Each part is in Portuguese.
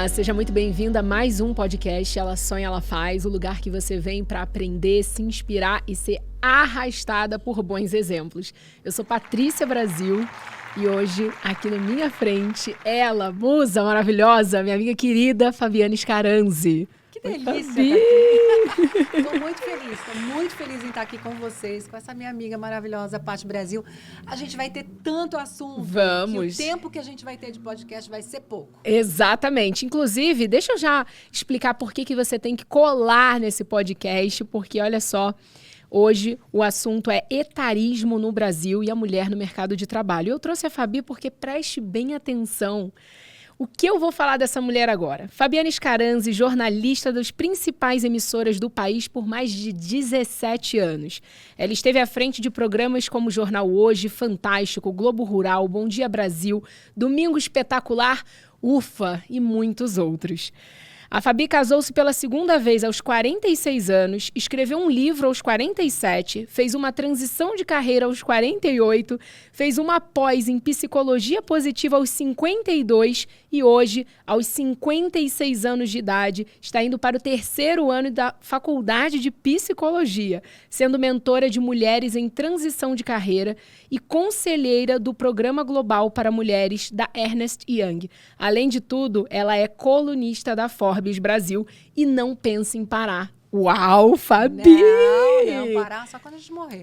Olá, seja muito bem-vinda a mais um podcast Ela Sonha, Ela Faz, o lugar que você vem para aprender, se inspirar e ser arrastada por bons exemplos. Eu sou Patrícia Brasil e hoje, aqui na minha frente, ela, musa maravilhosa, minha amiga querida Fabiana Scaranzi. Que delícia, Patrícia. Estou muito feliz em estar aqui com vocês, com essa minha amiga maravilhosa, Paty Brasil. A gente vai ter tanto assunto. Vamos. Que o tempo que a gente vai ter de podcast vai ser pouco. Exatamente. Inclusive, deixa eu já explicar por que você tem que colar nesse podcast, porque olha só, hoje o assunto é etarismo no Brasil e a mulher no mercado de trabalho. Eu trouxe a Fabi porque preste bem atenção. O que eu vou falar dessa mulher agora? Fabiana Scaranzi, jornalista das principais emissoras do país por mais de 17 anos. Ela esteve à frente de programas como Jornal Hoje, Fantástico, Globo Rural, Bom Dia Brasil, Domingo Espetacular, Ufa e muitos outros. A Fabi casou-se pela segunda vez aos 46 anos, escreveu um livro aos 47, fez uma transição de carreira aos 48, fez uma pós em psicologia positiva aos 52 e hoje, aos 56 anos de idade, está indo para o 3º ano da faculdade de psicologia, sendo mentora de mulheres em transição de carreira e conselheira do Programa Global para Mulheres da Ernst Young. Além de tudo, ela é colunista da Forbes Brasil e não pensa em parar. Uau, Fabi! Não, parar só quando a gente morrer.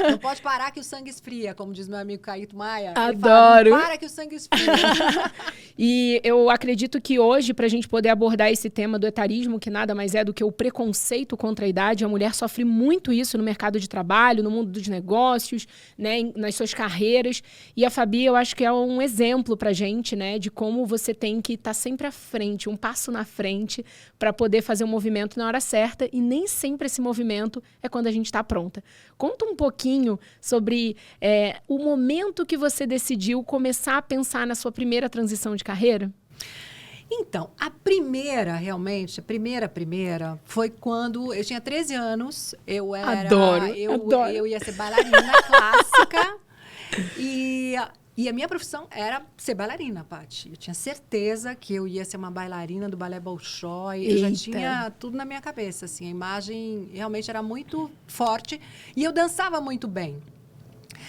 Não pode parar que o sangue esfria, como diz meu amigo Caíto Maia. Adoro! Ele fala, não para que o sangue esfria. E eu acredito que hoje, para a gente poder abordar esse tema do etarismo, que nada mais é do que o preconceito contra a idade, a mulher sofre muito isso no mercado de trabalho, no mundo dos negócios, né, nas suas carreiras. E a Fabi, eu acho que é um exemplo para a gente, né, de como você tem que estar sempre à frente, um passo na frente, para poder fazer um movimento na hora certa. E nem sempre esse movimento é quando a gente está pronta. Conta um pouquinho sobre o momento que você decidiu começar a pensar na sua primeira transição de carreira. Então, a primeira, foi quando eu tinha 13 anos. Eu era... Adoro. Eu ia ser bailarina clássica e a minha profissão era ser bailarina, Paty. Eu tinha certeza que eu ia ser uma bailarina do Balé Bolshoi. Eu já tinha tudo na minha cabeça, assim. A imagem realmente era muito forte. E eu dançava muito bem.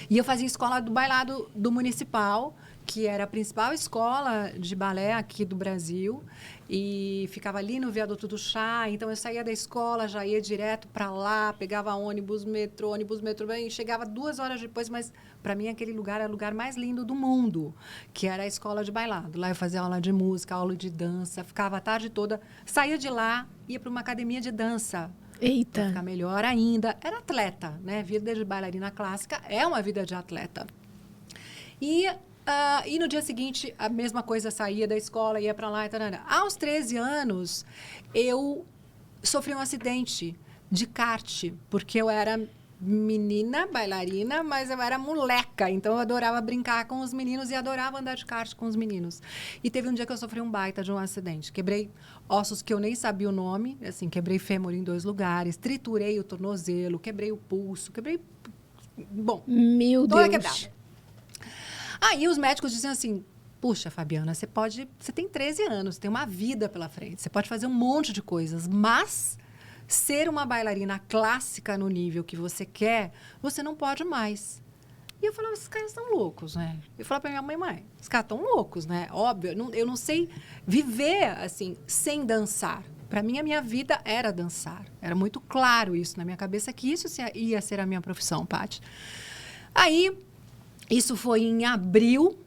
E eu fazia escola do bailado do Municipal, que era a principal escola de balé aqui do Brasil, e ficava ali no Viaduto do Chá. Então, eu saía da escola, já ia direto para lá, pegava ônibus, metrô, e chegava 2 horas depois, mas para mim aquele lugar era o lugar mais lindo do mundo, que era a escola de bailado. Lá eu fazia aula de música, aula de dança, ficava a tarde toda, saía de lá, ia para uma academia de dança. Eita! Para ficar melhor ainda. Era atleta, né? Vida de bailarina clássica é uma vida de atleta. E no dia seguinte, a mesma coisa, saía da escola, ia para lá. Aos 13 anos, eu sofri um acidente de kart, porque eu era menina, bailarina, mas eu era moleca. Então, eu adorava brincar com os meninos e adorava andar de kart com os meninos. E teve um dia que eu sofri um baita de um acidente. Quebrei ossos que eu nem sabia o nome, assim, quebrei fêmur em 2 lugares, triturei o tornozelo, quebrei o pulso, Bom, meu toda Deus! quebrada. Aí os médicos diziam assim, puxa, Fabiana, você tem 13 anos, tem uma vida pela frente, você pode fazer um monte de coisas, mas ser uma bailarina clássica no nível que você quer, você não pode mais. E eu falava, esses caras estão loucos, né? Eu falava para minha mãe, esses caras estão loucos, né? Óbvio, eu não sei viver assim, sem dançar. Para mim, a minha vida era dançar. Era muito claro isso na minha cabeça, que isso ia ser a minha profissão, Paty. Aí, isso foi em abril,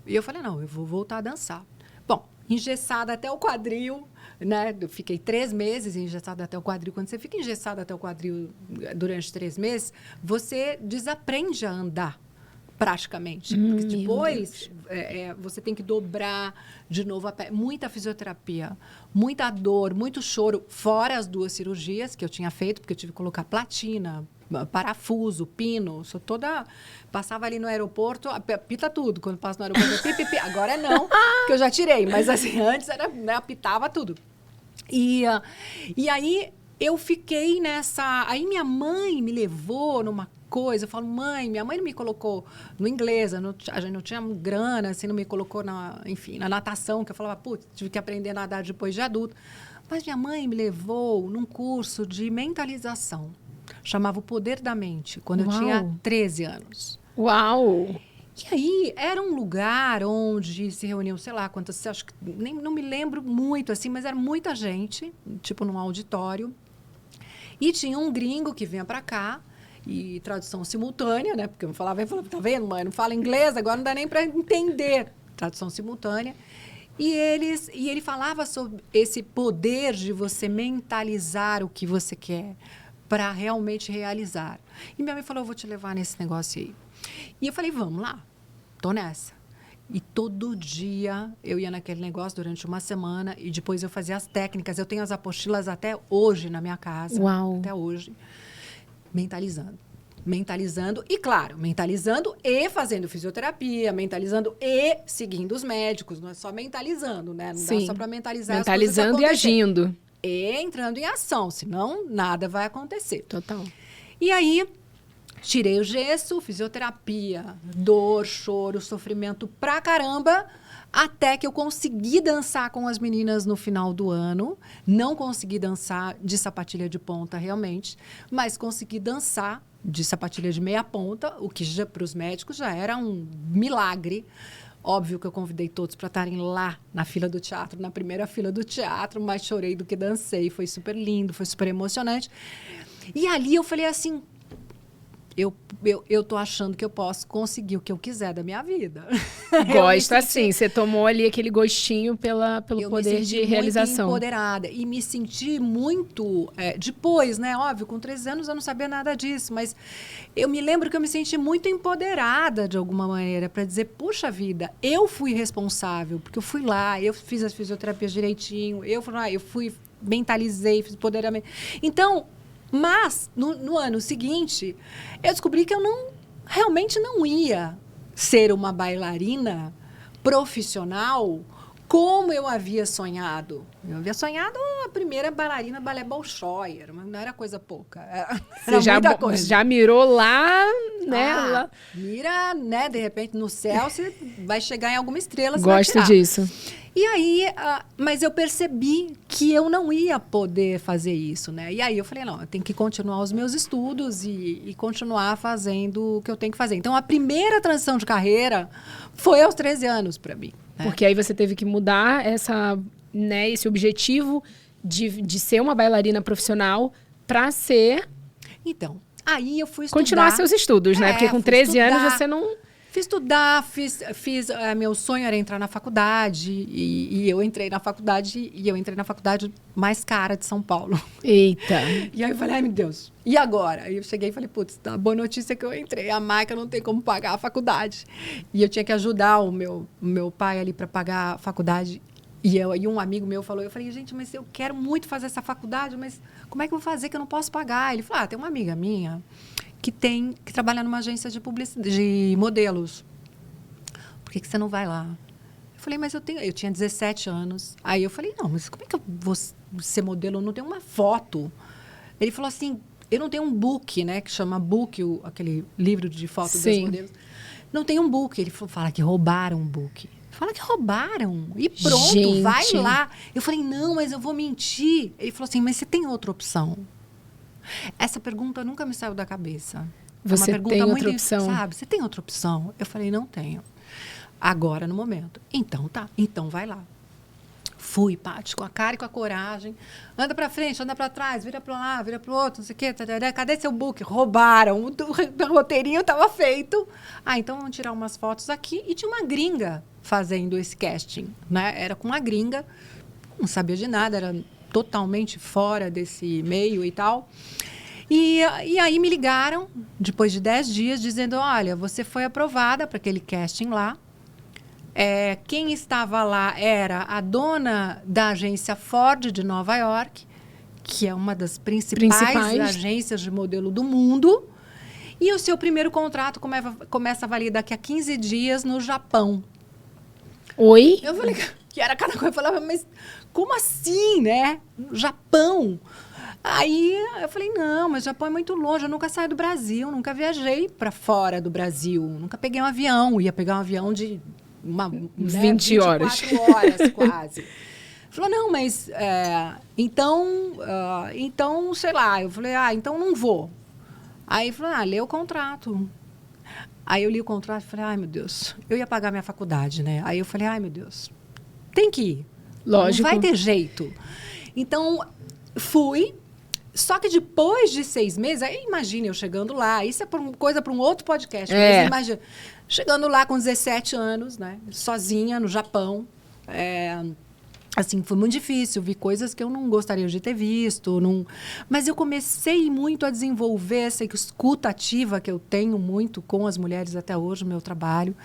e eu falei, não, eu vou voltar a dançar. Bom, engessada até o quadril, né? Eu fiquei 3 meses engessada até o quadril. Quando você fica engessada até o quadril durante 3 meses, você desaprende a andar, praticamente. Porque depois, você tem que dobrar de novo a pé. Muita fisioterapia, muita dor, muito choro, fora as 2 cirurgias que eu tinha feito, porque eu tive que colocar platina, parafuso, pino, sou toda... Passava ali no aeroporto, apita tudo. Quando passo no aeroporto, pi. Agora não, que eu já tirei. Mas assim, antes era, né, apitava tudo. E aí, eu fiquei nessa... Aí minha mãe me levou numa coisa, eu falo, mãe, minha mãe não me colocou no inglês, a gente não tinha grana, assim, não me colocou enfim, na natação, que eu falava, putz, tive que aprender a nadar depois de adulto. Mas minha mãe me levou num curso de mentalização, chamava O Poder da Mente, quando eu tinha 13 anos. Uau! E aí, era um lugar onde se reuniam, sei lá, quantas, acho que não me lembro muito, assim, mas era muita gente, tipo num auditório. E tinha um gringo que vinha para cá, e tradução simultânea, né? Porque eu falava, tá vendo, mãe? Não fala inglês, agora não dá nem para entender. Tradução simultânea. E ele falava sobre esse poder de você mentalizar o que você quer para realmente realizar. E minha mãe falou, eu vou te levar nesse negócio aí. E eu falei, vamos lá, tô nessa. E todo dia eu ia naquele negócio durante uma semana e depois eu fazia as técnicas. Eu tenho as apostilas até hoje na minha casa. Uau. Até hoje. Mentalizando e, claro, mentalizando e fazendo fisioterapia, mentalizando e seguindo os médicos. Não é só mentalizando, né? Não Sim. dá só para mentalizar mentalizando as coisas e agindo. E entrando em ação, senão nada vai acontecer. Total. E aí, tirei o gesso, fisioterapia, dor, choro, sofrimento pra caramba, até que eu consegui dançar com as meninas no final do ano. Não consegui dançar de sapatilha de ponta, realmente, mas consegui dançar de sapatilha de meia ponta, o que para os médicos já era um milagre. Óbvio que eu convidei todos para estarem lá na fila do teatro, na primeira fila do teatro, mas chorei do que dancei. Foi super lindo, foi super emocionante. E ali eu falei assim, eu tô achando que eu posso conseguir o que eu quiser da minha vida. Gosta sim, você tomou ali aquele gostinho pelo poder de realização. Muito empoderada e me senti muito, depois, né, óbvio, com 13 anos eu não sabia nada disso, mas eu me lembro que eu me senti muito empoderada de alguma maneira para dizer, puxa vida, eu fui responsável, porque eu fui lá, eu fiz as fisioterapias direitinho, eu fui mentalizei, fiz empoderamento. Então, mas, no ano seguinte, eu descobri que eu realmente não ia ser uma bailarina profissional como eu havia sonhado. Eu havia sonhado a primeira bailarina balé Bolshoi, mas não era coisa pouca. Era muita coisa. Já mirou lá, né? Mira, né? De repente, no céu, você vai chegar em alguma estrela. Gosto disso. E aí, mas eu percebi que eu não ia poder fazer isso, né? E aí eu falei, não, eu tenho que continuar os meus estudos e continuar fazendo o que eu tenho que fazer. Então, a primeira transição de carreira foi aos 13 anos para mim. Né? Porque aí você teve que mudar esse objetivo de ser uma bailarina profissional para ser... Então, aí eu fui estudar... Continuar seus estudos, né? Porque com 13 anos você não... Fiz estudar, meu sonho era entrar na faculdade e eu entrei na faculdade mais cara de São Paulo. Eita! E aí eu falei, ai meu Deus, e agora? Aí eu cheguei e falei, putz, a boa notícia é que eu entrei, a Maica não tem como pagar a faculdade. E eu tinha que ajudar o meu pai ali para pagar a faculdade. E um amigo meu falou, eu falei, gente, mas eu quero muito fazer essa faculdade, mas como é que eu vou fazer que eu não posso pagar? Ele falou, tem uma amiga minha que trabalha numa agência de publicidade, de modelos. Por que você não vai lá? Eu falei, mas eu tinha 17 anos. Aí eu falei, não, mas como é que eu vou ser modelo? Eu não tenho uma foto. Ele falou assim, eu não tenho um book, né? Que chama book, aquele livro de fotos das modelos. Não tem um book. Ele fala que roubaram um book. Fala que roubaram. E pronto, gente, vai lá. Eu falei, não, mas eu vou mentir. Ele falou assim, mas você tem outra opção? Essa pergunta nunca me saiu da cabeça. Você é uma pergunta tem muito, outra opção? Sabe, você tem outra opção? Eu falei, não tenho. Agora, no momento. Então, tá. Então, vai lá. Fui, Paty, com a cara e com a coragem. Anda pra frente, anda pra trás, vira pra lá, vira pro outro, não sei o quê. Cadê seu book? Roubaram. O roteirinho estava feito. Então, vamos tirar umas fotos aqui. E tinha uma gringa fazendo esse casting, né? Era com uma gringa. Não sabia de nada, era totalmente fora desse meio e tal. E aí me ligaram, depois de 10 dias, dizendo, olha, você foi aprovada para aquele casting lá. Quem estava lá era a dona da agência Ford de Nova York, que é uma das principais agências de modelo do mundo. E o seu primeiro contrato começa a valer daqui a 15 dias no Japão. Oi? Eu falei que era cada coisa. Eu falava, mas como assim, né? No Japão. Aí eu falei, não, mas o Japão é muito longe, eu nunca saí do Brasil, nunca viajei para fora do Brasil, nunca peguei um avião, ia pegar um avião de 20 horas. 24 horas quase. Falou, não, mas então, sei lá. Eu falei, então não vou. Aí falou, lê o contrato. Aí eu li o contrato e falei, ai, meu Deus, eu ia pagar minha faculdade, né? Aí eu falei, ai, meu Deus, tem que ir. Lógico. Não vai ter jeito. Então, fui. Só que depois de 6 meses, aí imagine eu chegando lá, isso é coisa para um outro podcast. Mas imagina, chegando lá com 17 anos, né? Sozinha no Japão. Assim, foi muito difícil, vi coisas que eu não gostaria de ter visto. Mas eu comecei muito a desenvolver essa escuta ativa que eu tenho muito com as mulheres até hoje no meu trabalho.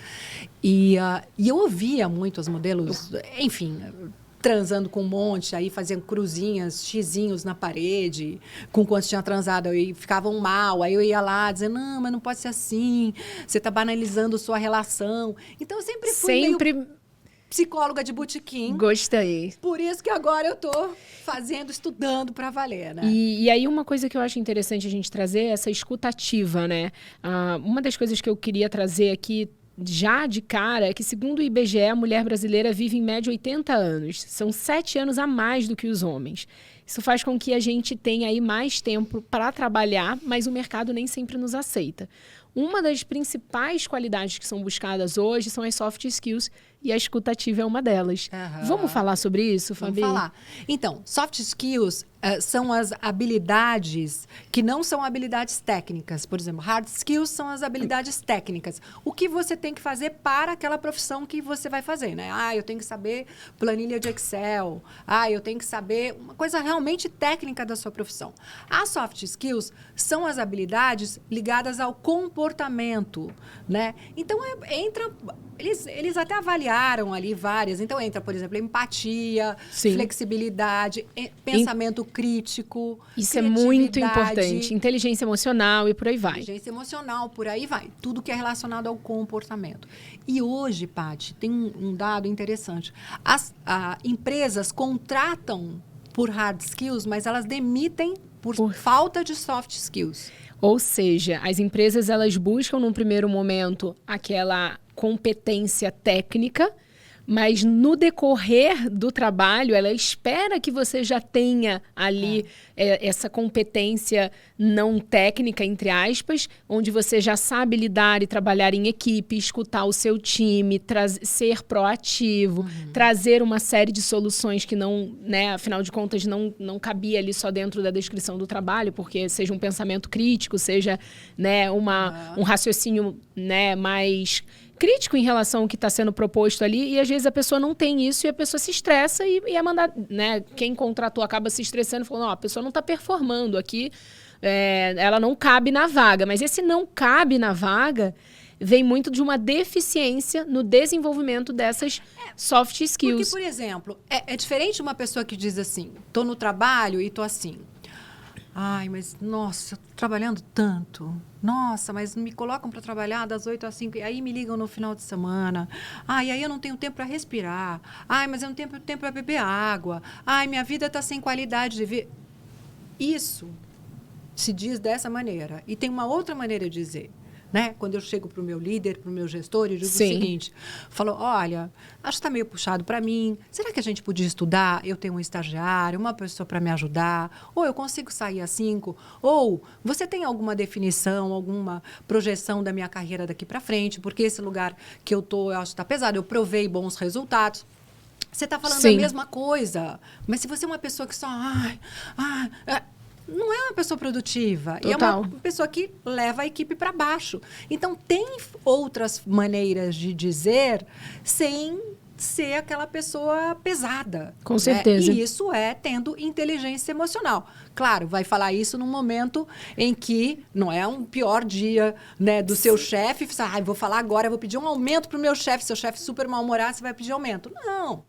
E eu ouvia muito os modelos, enfim, transando com um monte, aí faziam cruzinhas, xizinhos na parede, com quantos tinha transado, aí ficavam mal, aí eu ia lá dizendo, não, mas não pode ser assim, você está banalizando sua relação. Então, eu sempre fui meio psicóloga de botequim. Gostei. Por isso que agora eu estou estudando para valer, né? E aí uma coisa que eu acho interessante a gente trazer é essa escutativa, né? Uma das coisas que eu queria trazer aqui já de cara é que, segundo o IBGE, a mulher brasileira vive em média 80 anos. São 7 anos a mais do que os homens. Isso faz com que a gente tenha aí mais tempo para trabalhar, mas o mercado nem sempre nos aceita. Uma das principais qualidades que são buscadas hoje são as soft skills e a escutativa é uma delas. Vamos falar sobre isso, Fabi? Vamos falar. Então, soft skills são as habilidades que não são habilidades técnicas. Por exemplo, hard skills são as habilidades técnicas. O que você tem que fazer para aquela profissão que você vai fazer, né? Eu tenho que saber planilha de Excel. Eu tenho que saber uma coisa realmente técnica da sua profissão. As soft skills são as habilidades ligadas ao comportamento, né? Então, eles até avaliaram ali várias. Então, entra, por exemplo, empatia, flexibilidade, pensamento crítico, isso é muito importante. Inteligência emocional e por aí vai. Inteligência emocional, por aí vai. Tudo que é relacionado ao comportamento. E hoje, Paty, tem um dado interessante. As empresas contratam por hard skills, mas elas demitem por falta de soft skills. Ou seja, as empresas elas buscam num primeiro momento aquela competência técnica, mas no decorrer do trabalho, ela espera que você já tenha ali essa competência não técnica, entre aspas, onde você já sabe lidar e trabalhar em equipe, escutar o seu time, ser proativo, trazer uma série de soluções que não, né, afinal de contas, não cabia ali só dentro da descrição do trabalho, porque seja um pensamento crítico, seja, né, um raciocínio, né, mais crítico em relação ao que está sendo proposto ali, e às vezes a pessoa não tem isso e a pessoa se estressa e é mandar, né? Quem contratou acaba se estressando e falando, a pessoa não está performando aqui, ela não cabe na vaga. Mas esse não cabe na vaga vem muito de uma deficiência no desenvolvimento dessas soft skills. Porque, por exemplo, é diferente de uma pessoa que diz assim, estou no trabalho e estou assim, mas nossa, eu tô trabalhando tanto. Nossa, mas me colocam para trabalhar das 8 às 5 e aí me ligam no final de semana. E aí eu não tenho tempo para respirar. Mas eu não tenho tempo para beber água. Minha vida está sem qualidade de vida. Isso se diz dessa maneira. E tem uma outra maneira de dizer. Né? Quando eu chego para o meu líder, para o meu gestor, eu digo o seguinte, falo, olha, acho que está meio puxado para mim, será que a gente podia estudar? Eu tenho um estagiário, uma pessoa para me ajudar, ou eu consigo sair às 5, ou você tem alguma definição, alguma projeção da minha carreira daqui para frente, porque esse lugar que eu estou, eu acho que está pesado, eu provei bons resultados. Você está falando a mesma coisa, mas se você é uma pessoa que só... não é uma pessoa produtiva. Total. E é uma pessoa que leva a equipe para baixo. Então, tem outras maneiras de dizer sem ser aquela pessoa pesada. Com certeza. E isso é tendo inteligência emocional. Claro, vai falar isso num momento em que não é um pior dia, né, do seu chefe. Vou falar agora, vou pedir um aumento para o meu chefe. Seu chefe super mal-humorado, você vai pedir aumento. Não.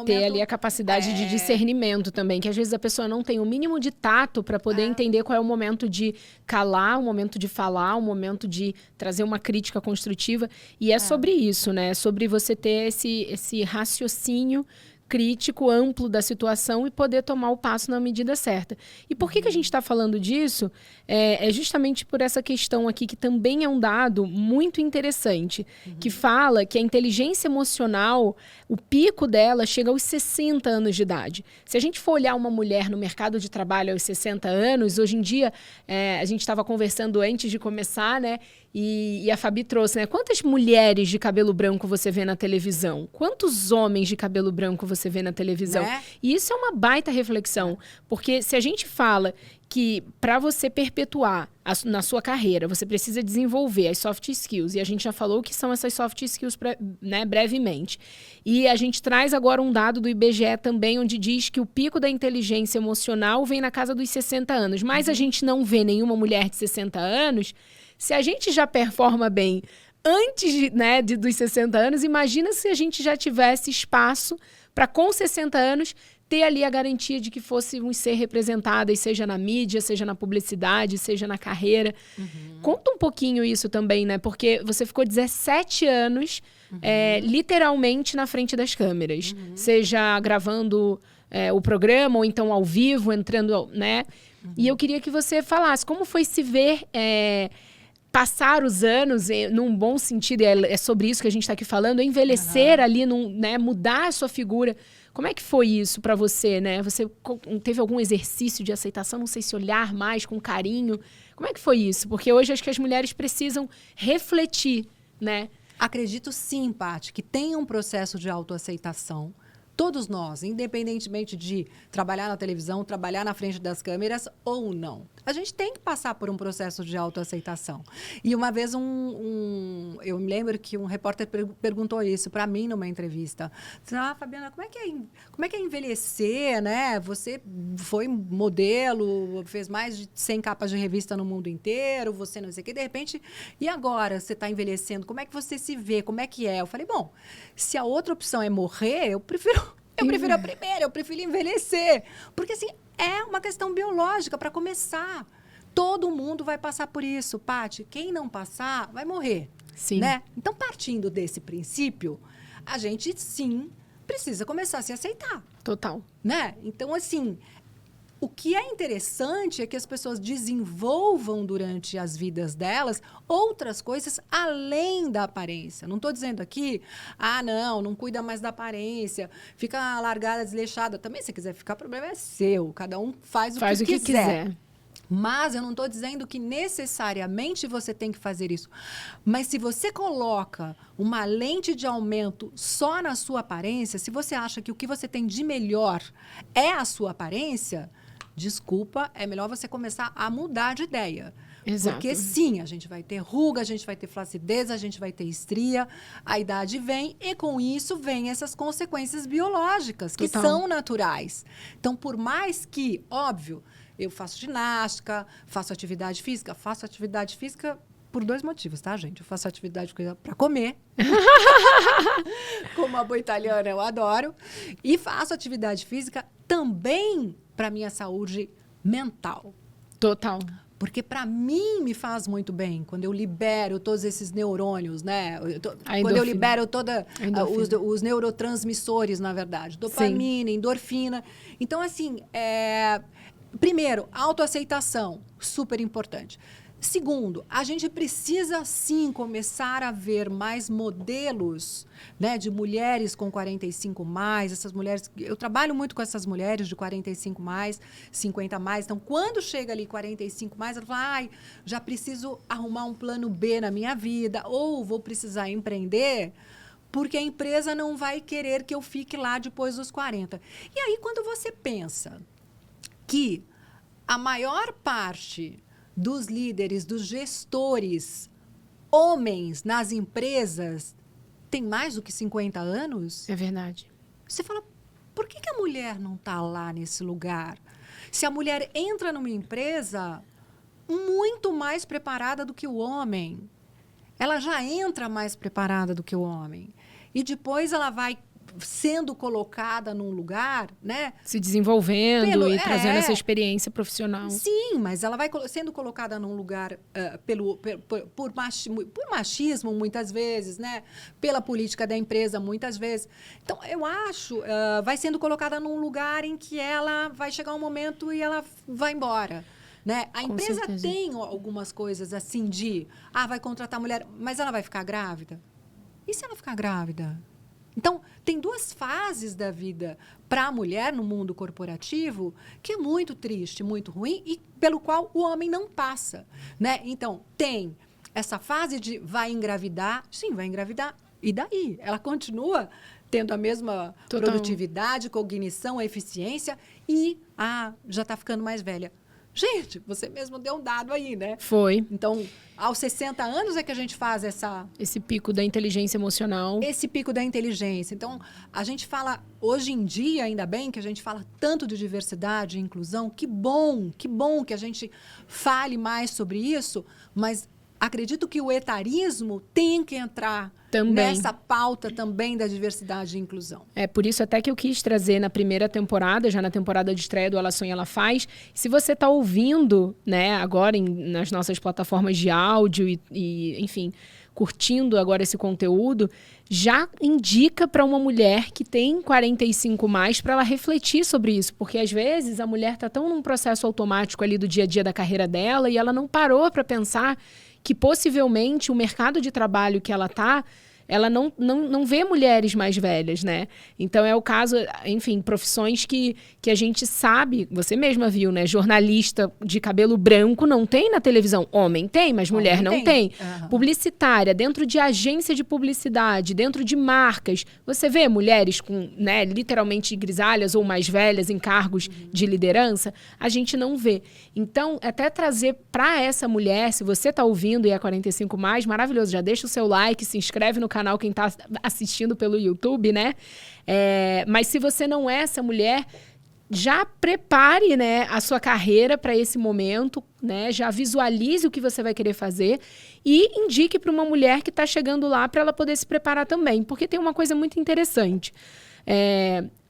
Ter ali a capacidade de discernimento também, que às vezes a pessoa não tem o mínimo de tato para poder entender qual é o momento de calar, o momento de falar, o momento de trazer uma crítica construtiva. E sobre isso, né? Sobre você ter esse raciocínio crítico, amplo da situação e poder tomar o passo na medida certa. E por que a gente está falando disso? É justamente por essa questão aqui, que também é um dado muito interessante, que fala que a inteligência emocional, o pico dela chega aos 60 anos de idade. Se a gente for olhar uma mulher no mercado de trabalho aos 60 anos, hoje em dia, a gente estava conversando antes de começar, né? E a Fabi trouxe, né? Quantas mulheres de cabelo branco você vê na televisão? Quantos homens de cabelo branco você vê na televisão? Né? E isso é uma baita reflexão, porque se a gente fala que para você perpetuar na sua carreira, você precisa desenvolver as soft skills, e a gente já falou o que são essas soft skills, né, brevemente. E a gente traz agora um dado do IBGE também, onde diz que o pico da inteligência emocional vem na casa dos 60 anos, mas a gente não vê nenhuma mulher de 60 anos. Se a gente já performa bem antes né, dos 60 anos, imagina se a gente já tivesse espaço para, com 60 anos, ter ali a garantia de que fôssemos ser representadas, seja na mídia, seja na publicidade, seja na carreira. Conta um pouquinho isso também, né? Porque você ficou 17 anos, literalmente, na frente das câmeras. Seja gravando o programa, ou então ao vivo, entrando, né? E eu queria que você falasse como foi se ver... passar os anos, num bom sentido, é sobre isso que a gente está aqui falando, envelhecer ali, né, mudar a sua figura. Como é que foi isso para você, né? Você teve algum exercício de aceitação? Não sei se olhar mais com carinho. Como é que foi isso? Porque hoje acho que as mulheres precisam refletir, né? Acredito sim, Paty, que tem um processo de autoaceitação. Todos nós, independentemente de trabalhar na televisão, trabalhar na frente das câmeras ou não. A gente tem que passar por um processo de autoaceitação. E uma vez eu me lembro que um repórter perguntou isso para mim numa entrevista. Fabiana, como é que é envelhecer, né? Você foi modelo, fez mais de 100 capas de revista no mundo inteiro, você não sei o quê. De repente, e agora você está envelhecendo? Como é que você se vê? Como é que é? Eu falei, bom, se a outra opção é morrer, eu prefiro a primeira, eu prefiro envelhecer. Porque, assim, é uma questão biológica, para começar. Todo mundo vai passar por isso, Paty. Quem não passar, vai morrer. Sim. Né? Então, partindo desse princípio, a gente, sim, precisa começar a se aceitar. Total. Né? Então, assim... O que é interessante é que as pessoas desenvolvam durante as vidas delas outras coisas além da aparência. Não estou dizendo aqui, não cuida mais da aparência, fica largada, desleixada. Também, se quiser ficar, o problema é seu. Cada um faz o que quiser. Mas eu não estou dizendo que necessariamente você tem que fazer isso. Mas se você coloca uma lente de aumento só na sua aparência, se você acha que o que você tem de melhor é a sua aparência... Desculpa, é melhor você começar a mudar de ideia. Exato. Porque sim, a gente vai ter ruga, a gente vai ter flacidez, a gente vai ter estria, a idade vem e com isso vem essas consequências biológicas que são naturais. Então, por mais que, óbvio, eu faço ginástica, faço atividade física por 2 motivos, tá, gente? Eu faço atividade física para comer, como a boa italiana eu adoro, e faço atividade física também para minha saúde mental. Total. Porque para mim me faz muito bem quando eu libero todos esses neurônios, né? Quando eu libero os neurotransmissores, na verdade, dopamina, endorfina. Então, assim, primeiro, autoaceitação, super importante. Segundo, a gente precisa, sim, começar a ver mais modelos, né, de mulheres com 45 mais, essas mulheres... Eu trabalho muito com essas mulheres de 45 mais, 50 mais. Então, quando chega ali 45 mais, ela fala, já preciso arrumar um plano B na minha vida, ou vou precisar empreender, porque a empresa não vai querer que eu fique lá depois dos 40. E aí, quando você pensa que a maior parte... dos líderes, dos gestores, homens nas empresas, tem mais do que 50 anos? É verdade. Você fala, por que a mulher não está lá nesse lugar? Se a mulher entra numa empresa muito mais preparada do que o homem, ela já entra mais preparada do que o homem. E depois ela vai sendo colocada num lugar, né? Se desenvolvendo e trazendo essa experiência profissional. Sim, mas ela vai sendo colocada num lugar por machismo, muitas vezes, né? Pela política da empresa, muitas vezes. Então, eu acho, vai sendo colocada num lugar em que ela vai chegar um momento e ela vai embora. Né? A empresa tem algumas coisas assim vai contratar mulher, mas ela vai ficar grávida? E se ela ficar grávida? Então, tem 2 fases da vida para a mulher no mundo corporativo que é muito triste, muito ruim e pelo qual o homem não passa, né? Então, tem essa fase de vai engravidar, sim, vai engravidar, e daí? Ela continua tendo a mesma produtividade, cognição, eficiência e, já está ficando mais velha. Gente, você mesmo deu um dado aí, né? Foi. Então, aos 60 anos é que a gente faz esse pico da inteligência emocional. Esse pico da inteligência. Então, a gente fala, hoje em dia, ainda bem, que a gente fala tanto de diversidade e inclusão. Que bom que a gente fale mais sobre isso, mas acredito que o etarismo tem que entrar nessa pauta também da diversidade e inclusão. É por isso até que eu quis trazer na primeira temporada, já na temporada de estreia do Ela Sonha, Ela Faz. Se você está ouvindo, né, agora nas nossas plataformas de áudio e, enfim, curtindo agora esse conteúdo, já indica para uma mulher que tem 45 mais para ela refletir sobre isso. Porque, às vezes, a mulher está tão num processo automático ali do dia a dia da carreira dela e ela não parou para pensar que possivelmente o mercado de trabalho que ela está, ela não vê mulheres mais velhas, né? Então, é o caso, enfim, profissões que a gente sabe, você mesma viu, né? Jornalista de cabelo branco não tem na televisão. Homem tem, mas mulher não tem. Uhum. Publicitária, dentro de agência de publicidade, dentro de marcas. Você vê mulheres com, né, literalmente grisalhas ou mais velhas em cargos de liderança? A gente não vê. Então, até trazer para essa mulher, se você está ouvindo e é 45 mais, maravilhoso. Já deixa o seu like, se inscreve no canal, quem está assistindo pelo YouTube, né? Mas se você não é essa mulher, já prepare, né, a sua carreira para esse momento, né? Já visualize o que você vai querer fazer e indique para uma mulher que está chegando lá para ela poder se preparar também. Porque tem uma coisa muito interessante.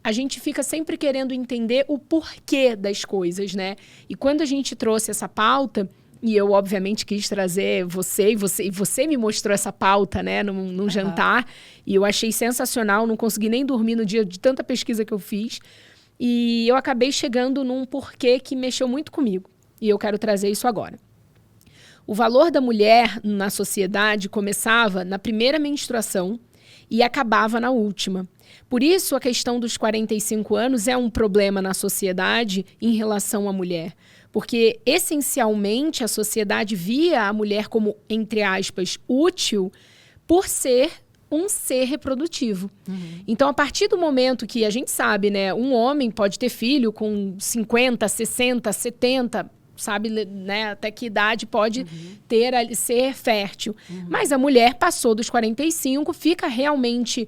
A gente fica sempre querendo entender o porquê das coisas, né? E quando a gente trouxe essa pauta, e eu, obviamente, quis trazer você me mostrou essa pauta, né, num jantar, e eu achei sensacional, não consegui nem dormir no dia de tanta pesquisa que eu fiz, e eu acabei chegando num porquê que mexeu muito comigo, e eu quero trazer isso agora. O valor da mulher na sociedade começava na primeira menstruação e acabava na última. Por isso, a questão dos 45 anos é um problema na sociedade em relação à mulher. Porque, essencialmente, a sociedade via a mulher como, entre aspas, útil por ser um ser reprodutivo. Uhum. Então, a partir do momento que a gente sabe, né, um homem pode ter filho com 50, 60, 70, sabe, né, até que idade pode ser fértil. Uhum. Mas a mulher passou dos 45, fica realmente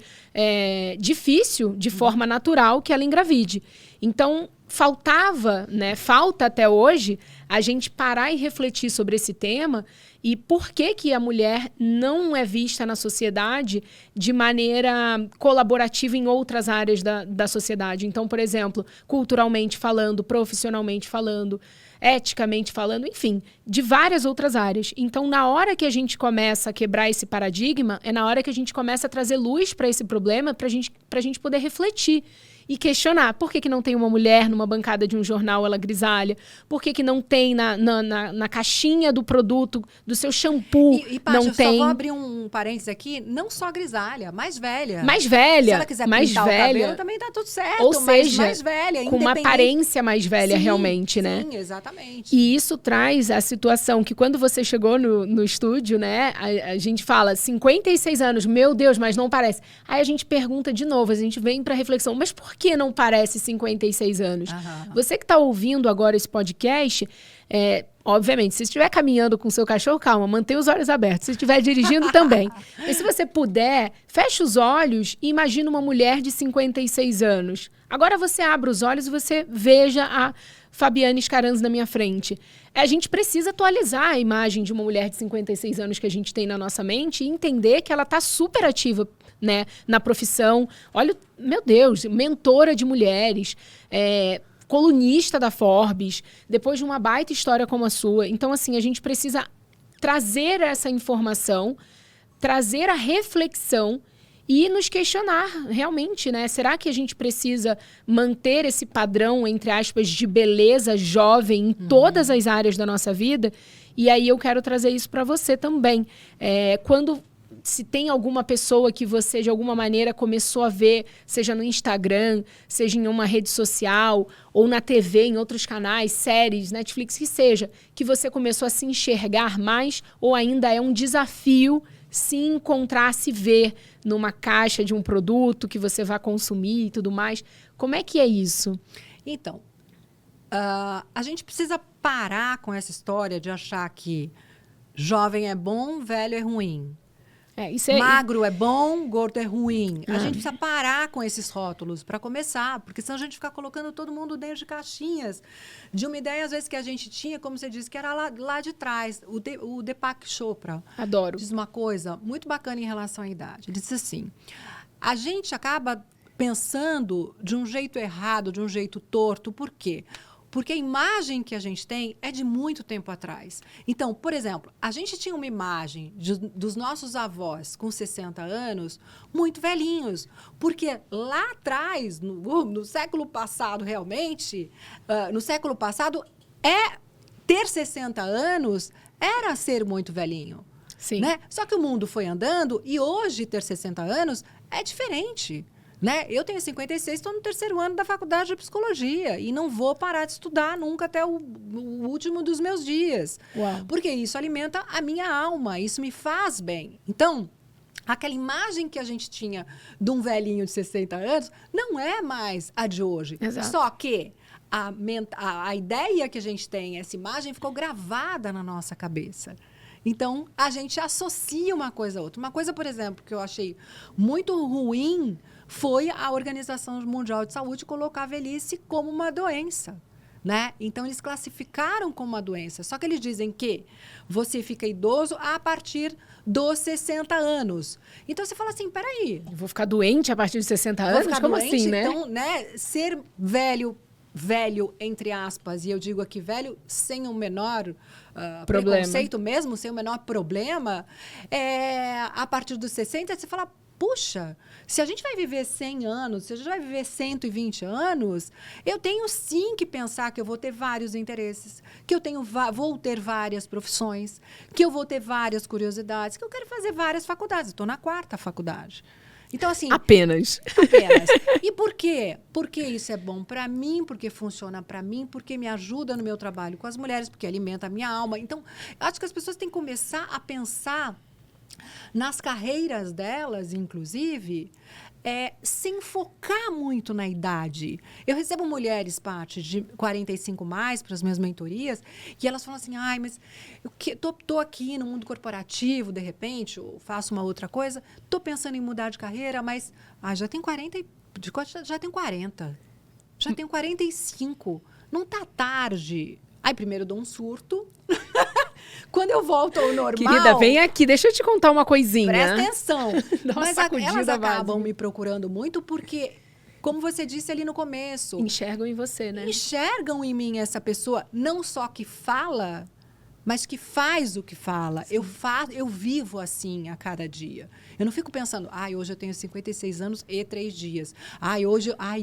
difícil, de forma natural, que ela engravide. Então, falta até hoje a gente parar e refletir sobre esse tema e por que a mulher não é vista na sociedade de maneira colaborativa em outras áreas da sociedade. Então, por exemplo, culturalmente falando, profissionalmente falando, eticamente falando, enfim, de várias outras áreas. Então, na hora que a gente começa a quebrar esse paradigma, é na hora que a gente começa a trazer luz para esse problema, para a gente poder refletir e questionar. Por que não tem uma mulher numa bancada de um jornal, ela grisalha? Por que não tem na caixinha do produto, do seu shampoo, Paty, não tem? Eu só vou abrir um parênteses aqui, não só grisalha, mais velha. Mais velha. Se ela quiser pintar o cabelo, também tá tudo certo. Ou seja, mais velha, com uma aparência mais velha, realmente, né? Sim, exatamente. E isso traz a situação que quando você chegou no estúdio, né, a gente fala 56 anos, meu Deus, mas não parece. Aí a gente pergunta de novo, a gente vem para reflexão, mas por que não parece 56 anos? Você que está ouvindo agora esse podcast, obviamente, se estiver caminhando com seu cachorro, calma, mantenha os olhos abertos. Se estiver dirigindo, também. Mas se você puder, feche os olhos e imagine uma mulher de 56 anos. Agora você abre os olhos e você veja a Fabiane Scaranzi na minha frente. A gente precisa atualizar a imagem de uma mulher de 56 anos que a gente tem na nossa mente e entender que ela está super ativa né, na profissão. Olha, meu Deus, mentora de mulheres, colunista da Forbes, depois de uma baita história como a sua. Então, assim, a gente precisa trazer essa informação, trazer a reflexão e nos questionar realmente, né? Será que a gente precisa manter esse padrão, entre aspas, de beleza jovem em todas as áreas da nossa vida? E aí eu quero trazer isso para você também. Se tem alguma pessoa que você, de alguma maneira, começou a ver, seja no Instagram, seja em uma rede social, ou na TV, em outros canais, séries, Netflix, que seja, que você começou a se enxergar mais, ou ainda é um desafio se encontrar, se ver numa caixa de um produto que você vai consumir e tudo mais. Como é que é isso? Então, a gente precisa parar com essa história de achar que jovem é bom, velho é ruim. Magro é bom, gordo é ruim. A gente precisa parar com esses rótulos para começar, porque senão a gente fica colocando todo mundo dentro de caixinhas de uma ideia, às vezes, que a gente tinha, como você disse, que era lá de trás. O Deepak Chopra Adoro. Diz uma coisa muito bacana em relação à idade. Ele disse assim, a gente acaba pensando de um jeito errado, de um jeito torto. Por quê? Porque a imagem que a gente tem é de muito tempo atrás. Então, por exemplo, a gente tinha uma imagem dos nossos avós com 60 anos muito velhinhos. Porque lá atrás, no século passado, realmente, no século passado, ter 60 anos era ser muito velhinho. Sim. Né? Só que o mundo foi andando e hoje ter 60 anos é diferente. Né? Eu tenho 56, estou no 3º ano da faculdade de psicologia e não vou parar de estudar nunca até o último dos meus dias. Uau. Porque isso alimenta a minha alma, isso me faz bem. Então, aquela imagem que a gente tinha de um velhinho de 60 anos não é mais a de hoje. Exato. Só que a ideia que a gente tem, essa imagem, ficou gravada na nossa cabeça. Então, a gente associa uma coisa a outra. Uma coisa, por exemplo, que eu achei muito ruim foi a Organização Mundial de Saúde colocar a velhice como uma doença. Né? Então, eles classificaram como uma doença. Só que eles dizem que você fica idoso a partir dos 60 anos. Então, você fala assim, peraí. Eu vou ficar doente a partir de 60 anos? Como doente? Assim, né? Então, né, ser velho, entre aspas, e eu digo aqui velho sem o menor preconceito mesmo, sem o menor problema, a partir dos 60, você fala, puxa, se a gente vai viver 100 anos, se a gente vai viver 120 anos, eu tenho sim que pensar que eu vou ter vários interesses, que eu vou ter várias profissões, que eu vou ter várias curiosidades, que eu quero fazer várias faculdades. Estou na 4ª faculdade. Então, assim... Apenas. E por quê? Porque isso é bom para mim, porque funciona para mim, porque me ajuda no meu trabalho com as mulheres, porque alimenta a minha alma. Então, acho que as pessoas têm que começar a pensar nas carreiras delas, inclusive, sem focar muito na idade. Eu recebo mulheres, Paty, de 45 mais para as minhas mentorias, e elas falam assim, mas eu tô aqui no mundo corporativo, de repente, ou faço uma outra coisa, tô pensando em mudar de carreira, mas já tenho 40, já tenho 40, já tenho 45, não tá tarde. Aí primeiro eu dou um surto. Quando eu volto ao normal... Querida, vem aqui, deixa eu te contar uma coisinha. Presta atenção. Mas elas acabam base. Me procurando muito porque, como você disse ali no começo... Enxergam em você, né? Enxergam em mim essa pessoa, não só que fala, mas que faz o que fala. Eu vivo assim a cada dia. Eu não fico pensando, hoje eu tenho 56 anos e 3 dias.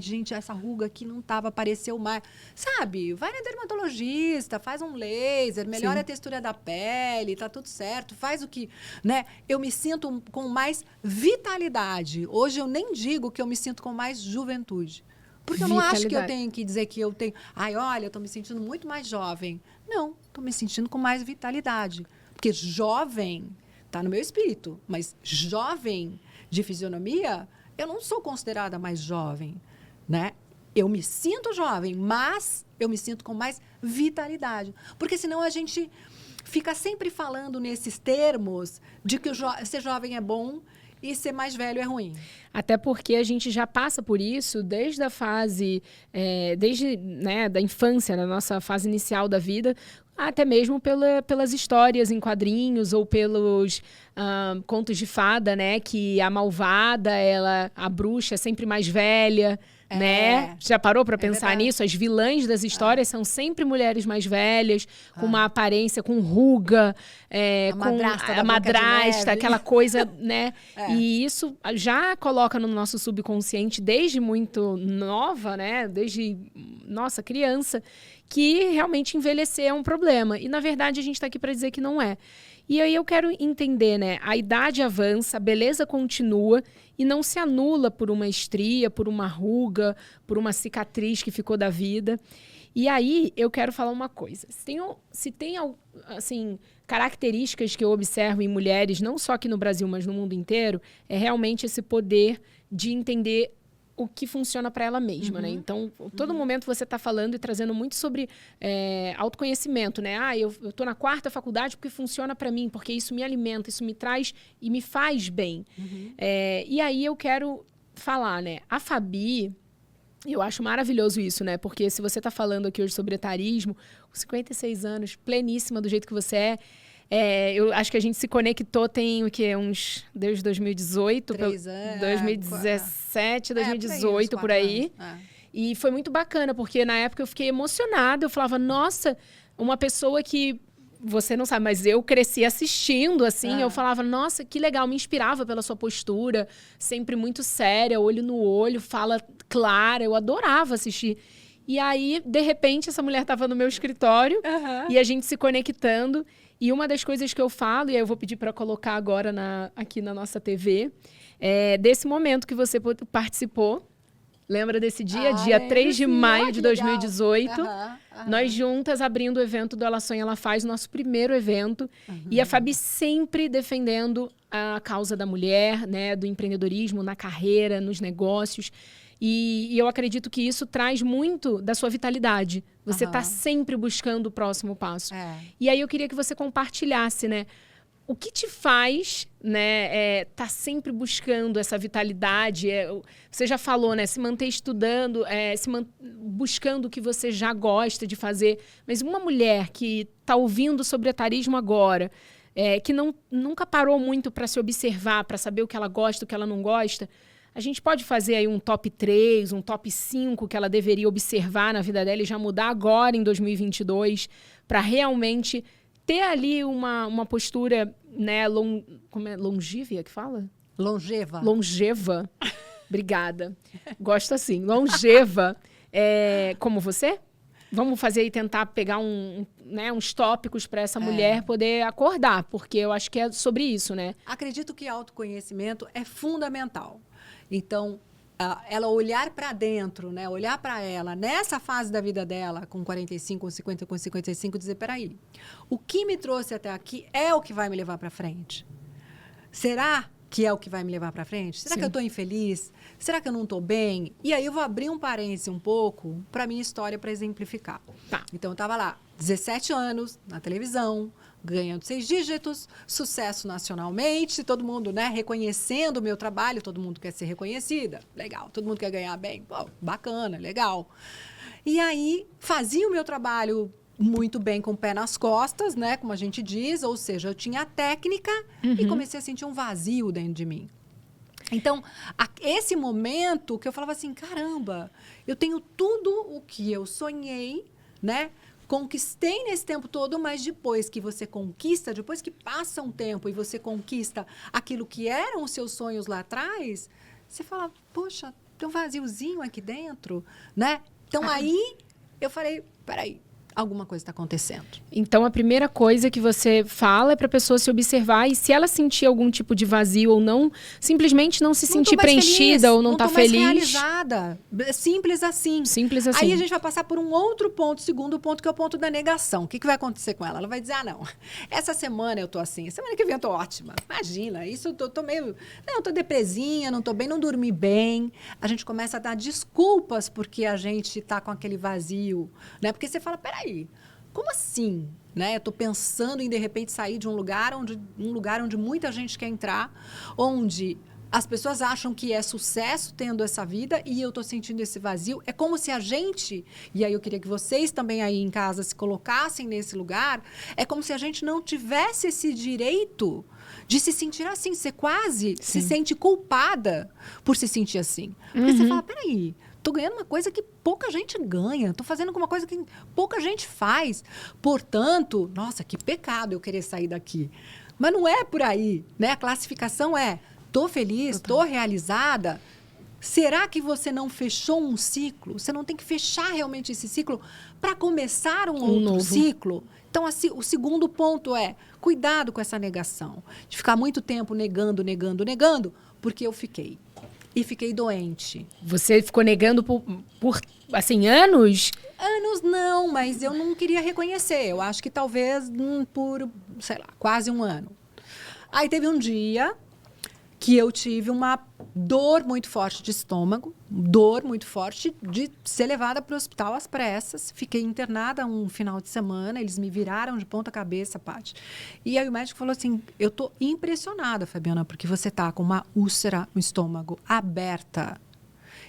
Gente, essa ruga aqui não tava, apareceu mais. Sabe, vai na dermatologista, faz um laser, melhora a textura da pele, tá tudo certo, faz o que, né? Eu me sinto com mais vitalidade. Hoje eu nem digo que eu me sinto com mais juventude. Porque eu não acho que eu tenho que dizer que eu tenho... olha, eu tô me sentindo muito mais jovem. Não, tô me sentindo com mais vitalidade. Porque jovem... Está no meu espírito, mas jovem de fisionomia, eu não sou considerada mais jovem, né? Eu me sinto jovem, mas eu me sinto com mais vitalidade. Porque senão a gente fica sempre falando nesses termos de que ser jovem é bom e ser mais velho é ruim. Até porque a gente já passa por isso desde a fase, da infância, na nossa fase inicial da vida. até mesmo pelas histórias em quadrinhos ou pelos contos de fada, né? Que a malvada, a bruxa é sempre mais velha, né? Já parou para pensar nisso? As vilãs das histórias são sempre mulheres mais velhas, com uma aparência, com ruga, com a madrasta, aquela coisa, né? E isso já coloca no nosso subconsciente desde muito nova, né? Desde, nossa, criança, que realmente envelhecer é um problema. E, na verdade, a gente está aqui para dizer que não é. E aí eu quero entender, né? A idade avança, a beleza continua e não se anula por uma estria, por uma ruga, por uma cicatriz que ficou da vida. E aí eu quero falar uma coisa. Se tem assim, características que eu observo em mulheres, não só aqui no Brasil, mas no mundo inteiro, é realmente esse poder de entender o que funciona para ela mesma, né? Então, todo momento você está falando e trazendo muito sobre autoconhecimento, né? Eu estou na 4ª faculdade porque funciona para mim, porque isso me alimenta, isso me traz e me faz bem. E aí eu quero falar, né? A Fabi, eu acho maravilhoso isso, né? Porque se você está falando aqui hoje sobre etarismo, com 56 anos, pleníssima do jeito que você eu acho que a gente se conectou tem o quê? Desde 2018, 3 anos, 2017, 2018, por aí. E foi muito bacana, porque na época eu fiquei emocionada. Eu falava, nossa, uma pessoa que você não sabe, mas eu cresci assistindo, assim. Eu falava, nossa, que legal, me inspirava pela sua postura, sempre muito séria, olho no olho, fala clara. Eu adorava assistir. E aí, de repente, essa mulher estava no meu escritório e a gente se conectando. E uma das coisas que eu falo, e aí eu vou pedir para colocar agora aqui na nossa TV, desse momento que você participou. Lembra desse dia? Dia 3 de maio de 2018. Nós juntas abrindo o evento do Ela Sonha, Ela Faz, o nosso primeiro evento. E a Fabi sempre defendendo a causa da mulher, né, do empreendedorismo, na carreira, nos negócios. E eu acredito que isso traz muito da sua vitalidade. Você está sempre buscando o próximo passo. E aí eu queria que você compartilhasse, né? O que te faz, né, tá sempre buscando essa vitalidade? Você já falou, né? Se manter estudando, buscando o que você já gosta de fazer. Mas uma mulher que está ouvindo sobre etarismo agora, que nunca parou muito para se observar, para saber o que ela gosta, o que ela não gosta, a gente pode fazer aí um top 3, um top 5 que ela deveria observar na vida dela e já mudar agora em 2022 para realmente ter ali uma postura, né, longívia que fala? Longeva. Longeva. Obrigada. Gosto assim. Longeva. Como você? Vamos fazer e tentar pegar uns tópicos para essa mulher poder acordar, porque eu acho que é sobre isso, né? Acredito que autoconhecimento é fundamental. Então, ela olhar para dentro, né? Olhar para ela nessa fase da vida dela, com 45, com 50, com 55, dizer, peraí, o que me trouxe até aqui é o que vai me levar para frente? Será que é o que vai me levar para frente? Será que eu estou infeliz? Será que eu não estou bem? E aí eu vou abrir um parêntese um pouco para minha história para exemplificar. Então, eu estava lá, 17 anos, na televisão, ganhando 6 dígitos, sucesso nacionalmente, todo mundo, né, reconhecendo o meu trabalho, todo mundo quer ser reconhecida, legal, todo mundo quer ganhar bem, pô, bacana, legal. E aí, fazia o meu trabalho muito bem com o pé nas costas, né, como a gente diz, ou seja, eu tinha a técnica e comecei a sentir um vazio dentro de mim. Então, esse momento que eu falava assim, caramba, eu tenho tudo o que eu sonhei, né, conquistei nesse tempo todo, mas depois que você conquista, depois que passa um tempo e você conquista aquilo que eram os seus sonhos lá atrás, você fala, poxa, tem um vaziozinho aqui dentro, né? Então, aí eu falei, peraí, alguma coisa está acontecendo. Então, a primeira coisa que você fala é para a pessoa se observar e se ela sentir algum tipo de vazio ou não, simplesmente não se sentir preenchida ou não tá feliz. Não mais realizada. Simples assim. Simples assim. Aí a gente vai passar por um outro ponto, segundo ponto, que é o ponto da negação. O que vai acontecer com ela? Ela vai dizer, não, essa semana eu tô assim, semana que vem eu tô ótima. Imagina, isso eu tô meio... Não, eu tô depresinha, não tô bem, não dormi bem. A gente começa a dar desculpas porque a gente tá com aquele vazio, né? Porque você fala, peraí, como assim? Né? Eu estou pensando em, de repente, sair de um lugar onde muita gente quer entrar, onde As pessoas acham que é sucesso tendo essa vida e eu tô sentindo esse vazio. É como se a gente, e aí eu queria que vocês também aí em casa se colocassem nesse lugar, é como se a gente não tivesse esse direito de se sentir assim. Você quase se sente culpada por se sentir assim. Porque você fala, peraí, tô ganhando uma coisa que pouca gente ganha. Tô fazendo uma coisa que pouca gente faz. Portanto, nossa, que pecado eu querer sair daqui. Mas não é por aí, né? A classificação é... Tô feliz, tô realizada. Será que você não fechou um ciclo? Você não tem que fechar realmente esse ciclo para começar um outro novo ciclo? Então, assim, o segundo ponto é cuidado com essa negação. De ficar muito tempo negando, porque eu fiquei. E fiquei doente. Você ficou negando por assim, anos? Anos não, mas eu não queria reconhecer. Eu acho que talvez por, sei lá, quase um ano. Aí teve um dia que eu tive uma dor muito forte de estômago, dor muito forte de ser levada para o hospital às pressas. Fiquei internada um final de semana, eles me viraram de ponta cabeça, Paty. E aí o médico falou assim, eu tô impressionada, Fabiana, porque você tá com uma úlcera no estômago aberta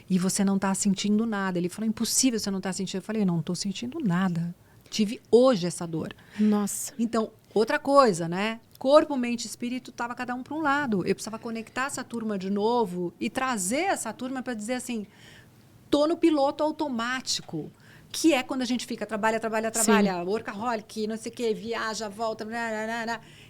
e você não tá sentindo nada. Ele falou, impossível você não tá sentindo. Eu falei, não tô sentindo nada. Tive hoje essa dor. Nossa. Então, outra coisa, né? Corpo, mente e espírito estava cada um para um lado. Eu precisava conectar essa turma de novo e trazer essa turma para dizer assim, tô no piloto automático, que é quando a gente fica, trabalha, workaholic, não sei o quê, viaja, volta,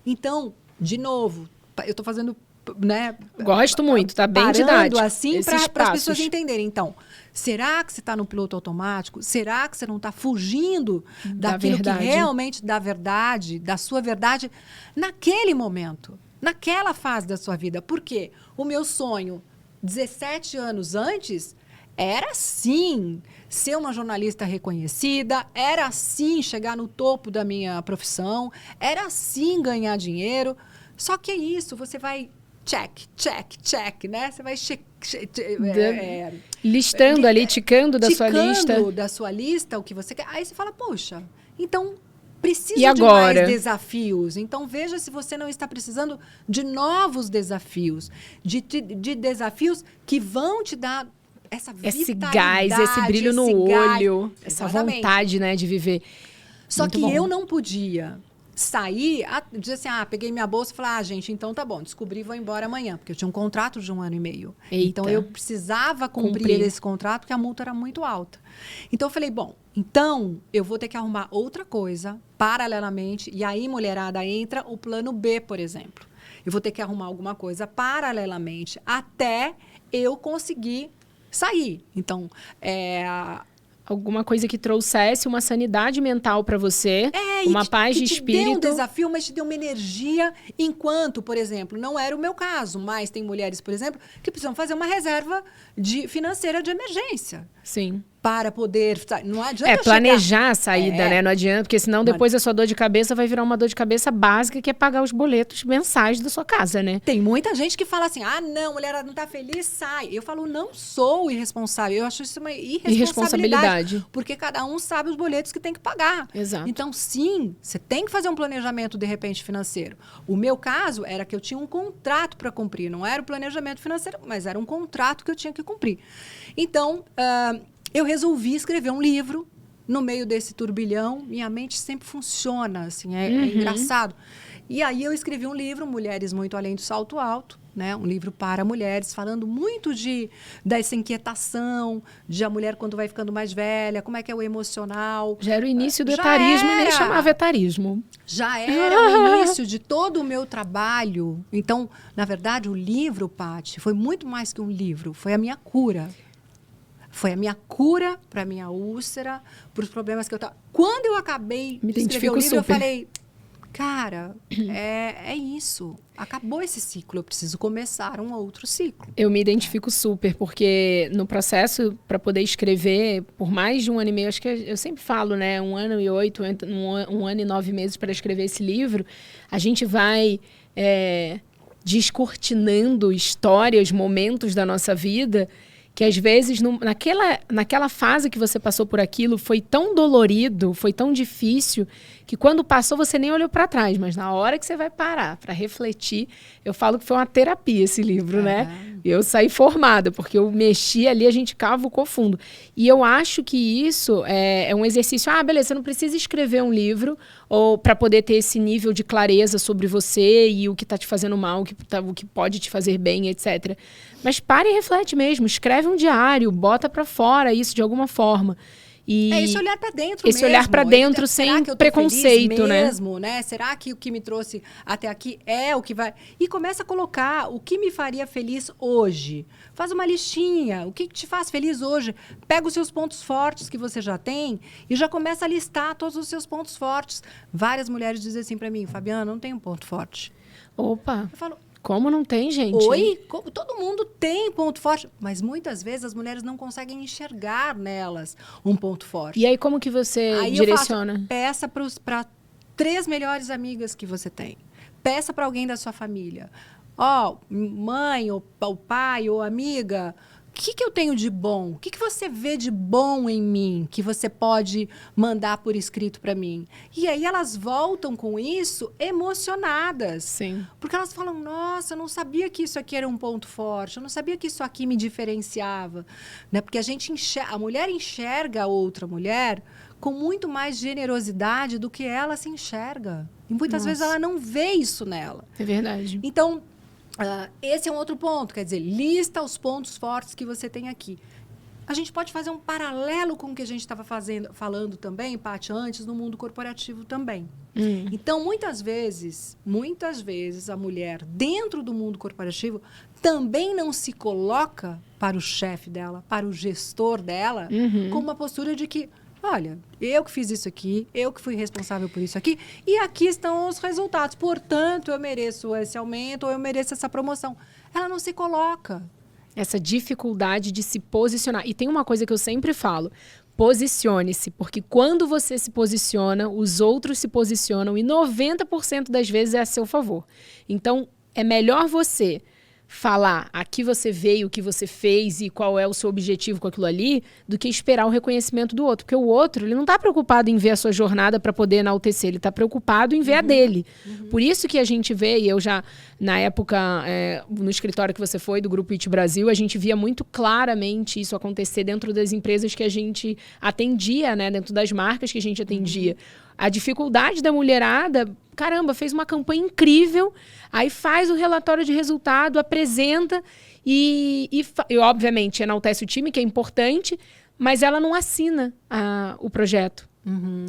Então, de novo, eu tô fazendo, né? Gosto muito, tá bem didático. didático. Assim, para as pessoas entenderem. Então, será que você está no piloto automático? Será que você não está fugindo daquilo que realmente da verdade, da sua verdade, naquele momento, naquela fase da sua vida? Porque o meu sonho, 17 anos antes, era sim ser uma jornalista reconhecida, era sim chegar no topo da minha profissão, era sim ganhar dinheiro. Só que é isso, você vai check, né? Você vai listando ali, ticando da sua lista. Ticando da sua lista o que você quer. Aí você fala, poxa, então preciso de mais desafios. Então veja se você não está precisando de novos desafios, de desafios que vão te dar essa esse gás, esse brilho no olho, essa vontade, né, de viver. Só que eu não podia sair, dizer assim, peguei minha bolsa e falei, gente, então tá bom, descobri, vou embora amanhã, porque eu tinha um contrato de 1 ano e meio. Eita. Então, eu precisava cumprir esse contrato, porque a multa era muito alta. Então, eu falei, bom, então, eu vou ter que arrumar outra coisa, paralelamente, e aí, mulherada, entra o plano B, por exemplo. Eu vou ter que arrumar alguma coisa paralelamente, até eu conseguir sair. Então, alguma coisa que trouxesse uma sanidade mental para você, uma paz de espírito. Que te dê um desafio, mas te dê uma energia, enquanto, por exemplo, não era o meu caso, mas tem mulheres, por exemplo, que precisam fazer uma reserva financeira de emergência. Sim. Para poder... Não adianta planejar a saída, né? Não adianta, porque senão depois a sua dor de cabeça vai virar uma dor de cabeça básica, que é pagar os boletos mensais da sua casa, né? Tem muita gente que fala assim, não, mulher não tá feliz, sai. Eu falo, não sou irresponsável. Eu acho isso uma irresponsabilidade. Porque cada um sabe os boletos que tem que pagar. Exato. Então, sim, você tem que fazer um planejamento, de repente, financeiro. O meu caso era que eu tinha um contrato para cumprir. Não era o planejamento financeiro, mas era um contrato que eu tinha que cumprir. Então... eu resolvi escrever um livro no meio desse turbilhão. Minha mente sempre funciona, assim, é engraçado. E aí eu escrevi um livro, Mulheres Muito Além do Salto Alto, né? Um livro para mulheres, falando muito dessa inquietação, de a mulher quando vai ficando mais velha, como é que é o emocional. Já era o início do etarismo, nem chamava etarismo. Já era o início de todo o meu trabalho. Então, na verdade, o livro, Paty, foi muito mais que um livro, foi a minha cura. Foi a minha cura para a minha úlcera, para os problemas que eu estava... Quando eu acabei de escrever o livro, eu falei, cara, é isso. Acabou esse ciclo, eu preciso começar um outro ciclo. Eu me identifico super, porque no processo, para poder escrever, por mais de 1 ano e meio, acho que eu sempre falo, né? 1 ano e 8, 1 ano e 9 meses para escrever esse livro, a gente vai... descortinando histórias, momentos da nossa vida... que às vezes, naquela fase que você passou por aquilo, foi tão dolorido, foi tão difícil, que quando passou você nem olhou para trás, mas na hora que você vai parar para refletir, eu falo que foi uma terapia esse livro, né? Eu saí formada, porque eu mexi ali, a gente cavucou fundo. E eu acho que isso é um exercício. Ah, beleza, você não precisa escrever um livro ou para poder ter esse nível de clareza sobre você e o que está te fazendo mal, o que pode te fazer bem, etc. Mas para e reflete mesmo, escreve um diário, bota para fora isso de alguma forma. E esse olhar para dentro esse olhar para dentro sem preconceito, mesmo, né? Será que o que me trouxe até aqui é o que vai... E começa a colocar o que me faria feliz hoje. Faz uma listinha, o que te faz feliz hoje. Pega os seus pontos fortes que você já tem e já começa a listar todos os seus pontos fortes. Várias mulheres dizem assim para mim, Fabiana, não tenho ponto forte. Opa! Eu falo... Como não tem, gente? Oi? Todo mundo tem ponto forte, mas muitas vezes as mulheres não conseguem enxergar nelas um ponto forte. E aí, como que você direciona? Eu faço, peça para 3 melhores amigas que você tem. Peça para alguém da sua família. Mãe, ou pai, ou amiga... O que eu tenho de bom? O que você vê de bom em mim que você pode mandar por escrito para mim? E aí elas voltam com isso emocionadas. Sim. Porque elas falam, nossa, eu não sabia que isso aqui era um ponto forte, eu não sabia que isso aqui me diferenciava. Né? Porque a mulher enxerga a outra mulher com muito mais generosidade do que ela se enxerga. E muitas vezes ela não vê isso nela. É verdade. Então... esse é um outro ponto, quer dizer, lista os pontos fortes que você tem aqui. A gente pode fazer um paralelo com o que a gente estava falando também, Paty, antes, no mundo corporativo também. Então, muitas vezes, a mulher, dentro do mundo corporativo, também não se coloca para o chefe dela, para o gestor dela, com uma postura de que, olha, eu que fiz isso aqui, eu que fui responsável por isso aqui, e aqui estão os resultados. Portanto, eu mereço esse aumento ou eu mereço essa promoção. Ela não se coloca. Essa dificuldade de se posicionar. E tem uma coisa que eu sempre falo, posicione-se, porque quando você se posiciona, os outros se posicionam e 90% das vezes é a seu favor. Então, é melhor você falar aqui você veio, o que você fez e qual é o seu objetivo com aquilo ali, do que esperar o reconhecimento do outro. Porque o outro, ele não está preocupado em ver a sua jornada para poder enaltecer, ele está preocupado em ver a dele. Por isso que a gente vê, e eu já, na época, no escritório que você foi, do Grupo IT Brasil, a gente via muito claramente isso acontecer dentro das empresas que a gente atendia, né, dentro das marcas que a gente atendia. A dificuldade da mulherada, caramba, fez uma campanha incrível, aí faz o relatório de resultado, apresenta e obviamente, enaltece o time, que é importante, mas ela não assina o projeto.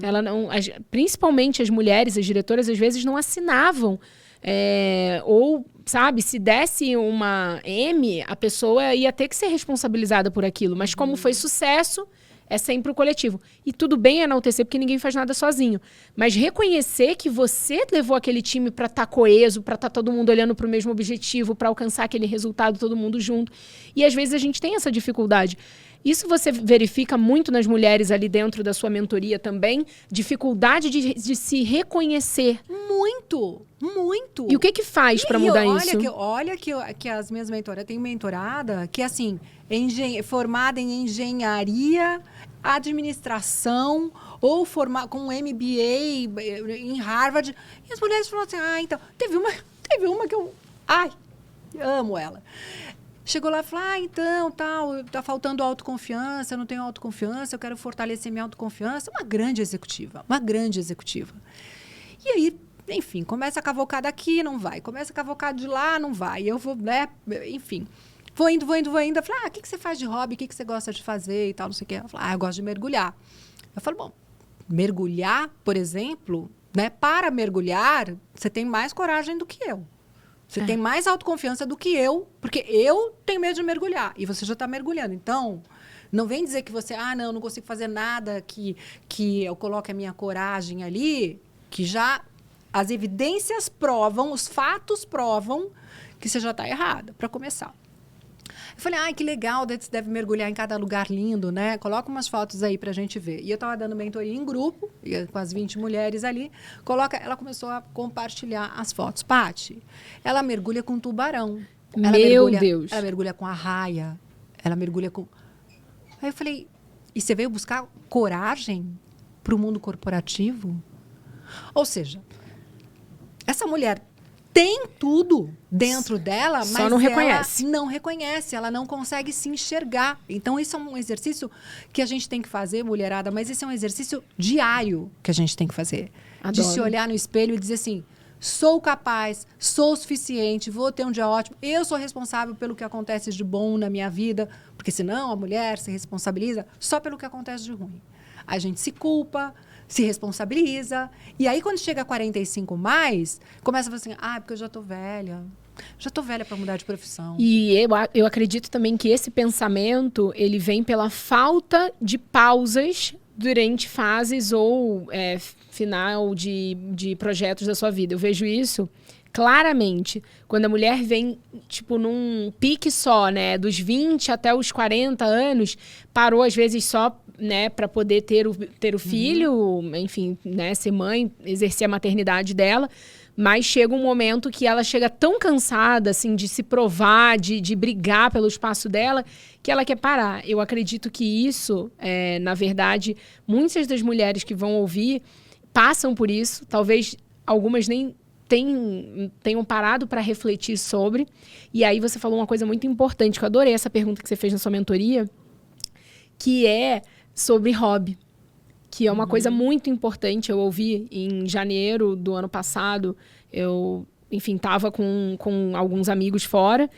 Ela não, principalmente as mulheres, as diretoras, às vezes não assinavam. Ou, sabe, se desse uma M, a pessoa ia ter que ser responsabilizada por aquilo. Mas como foi sucesso... é sempre o coletivo. E tudo bem enaltecer, porque ninguém faz nada sozinho. Mas reconhecer que você levou aquele time para estar coeso, para estar todo mundo olhando para o mesmo objetivo, para alcançar aquele resultado, todo mundo junto. E às vezes a gente tem essa dificuldade. Isso você verifica muito nas mulheres ali dentro da sua mentoria também? Dificuldade de se reconhecer. Muito, muito. E o que faz para mudar isso? Olha que as minhas mentoras... Tem mentorada que, assim, formada em engenharia, administração, ou com um MBA em Harvard. E as mulheres falam assim, então... Teve uma que eu... amo ela. Chegou lá e falou, então, tá faltando autoconfiança, eu não tenho autoconfiança, eu quero fortalecer minha autoconfiança. Uma grande executiva. E aí, enfim, começa a cavocar daqui, não vai. Começa a cavocar de lá, não vai. Eu vou, né, enfim... Vou indo. Eu falei, o que você faz de hobby? O que você gosta de fazer e tal, não sei o quê. Ela falou, eu gosto de mergulhar. Eu falo, bom, mergulhar, por exemplo, né? Para mergulhar, você tem mais coragem do que eu. Você tem mais autoconfiança do que eu, porque eu tenho medo de mergulhar. E você já está mergulhando. Então, não vem dizer que você, não consigo fazer nada que eu coloque a minha coragem ali, que já as evidências provam, os fatos provam que você já está errada, para começar. Eu falei, que legal, você deve mergulhar em cada lugar lindo, né? Coloca umas fotos aí pra gente ver. E eu tava dando mentoria em grupo, com as 20 mulheres ali. Ela começou a compartilhar as fotos. Paty, ela mergulha com tubarão. Meu Deus. Ela mergulha com arraia. Ela mergulha com... Aí eu falei, e você veio buscar coragem para o mundo corporativo? Ou seja, essa mulher tem tudo dentro dela, mas só não reconhece. Ela não reconhece, ela não consegue se enxergar. Então, isso é um exercício que a gente tem que fazer, mulherada, mas esse é um exercício diário que a gente tem que fazer. Adoro. De se olhar no espelho e dizer assim, sou capaz, sou o suficiente, vou ter um dia ótimo, eu sou responsável pelo que acontece de bom na minha vida, porque senão a mulher se responsabiliza só pelo que acontece de ruim. A gente se culpa, se responsabiliza. E aí, quando chega a 45 mais, começa a falar assim, porque eu já tô velha. Já tô velha para mudar de profissão. E eu acredito também que esse pensamento, ele vem pela falta de pausas durante fases ou final de projetos da sua vida. Eu vejo isso claramente quando a mulher vem, tipo, num pique só, né? Dos 20 até os 40 anos, parou às vezes só, né, para poder ter o filho, enfim, né, ser mãe, exercer a maternidade dela, mas chega um momento que ela chega tão cansada, assim, de se provar, de brigar pelo espaço dela, que ela quer parar. Eu acredito que isso, na verdade, muitas das mulheres que vão ouvir passam por isso, talvez algumas nem tenham parado para refletir sobre. E aí você falou uma coisa muito importante, que eu adorei essa pergunta que você fez na sua mentoria, que é sobre hobby, que é uma coisa muito importante. Eu ouvi em janeiro do ano passado, eu, enfim, estava com alguns amigos fora,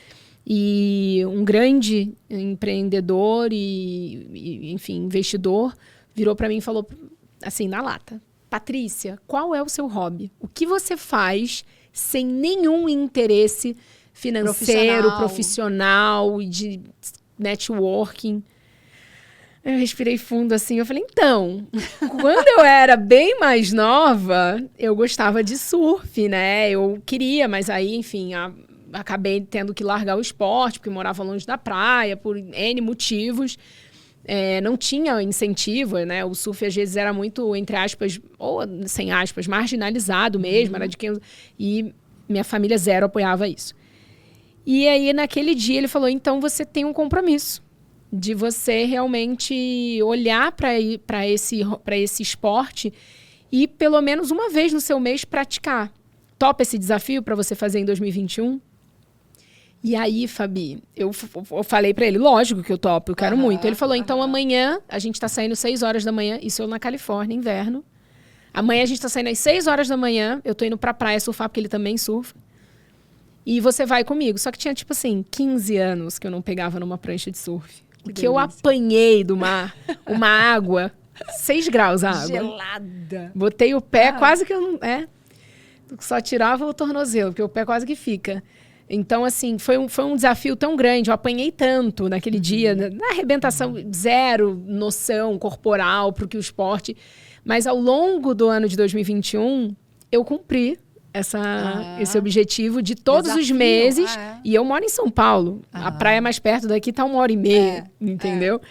e um grande empreendedor e enfim, investidor virou para mim e falou, assim, na lata, Patrícia, qual é o seu hobby? O que você faz sem nenhum interesse financeiro, profissional e de networking? Eu respirei fundo assim, eu falei, então, quando eu era bem mais nova, eu gostava de surf, né? Eu queria, mas aí, enfim, acabei tendo que largar o esporte, porque morava longe da praia, por N motivos. Não tinha incentivo, né? O surf às vezes era muito, entre aspas, ou sem aspas, marginalizado mesmo, era de quem... E minha família zero apoiava isso. E aí, naquele dia, ele falou, então você tem um compromisso de você realmente olhar para esse esporte e, pelo menos uma vez no seu mês, praticar. Topa esse desafio para você fazer em 2021? E aí, Fabi, eu falei para ele, lógico que eu topo, eu quero muito. Ele falou, então amanhã, a gente tá saindo 6 horas da manhã, isso eu na Califórnia, inverno. Amanhã a gente tá saindo às 6 horas da manhã, eu tô indo pra praia surfar, porque ele também surfa. E você vai comigo. Só que tinha, tipo assim, 15 anos que eu não pegava numa prancha de surf. Que eu apanhei do mar, uma água, 6 graus a água. Gelada. Botei o pé, quase que eu não... só tirava o tornozelo, porque o pé quase que fica. Então, assim, foi um desafio tão grande. Eu apanhei tanto naquele dia, na arrebentação, zero noção corporal para o que o esporte... Mas ao longo do ano de 2021, eu cumpri esse objetivo de todos os meses. E eu moro em São Paulo. A praia mais perto daqui tá 1h30, entendeu?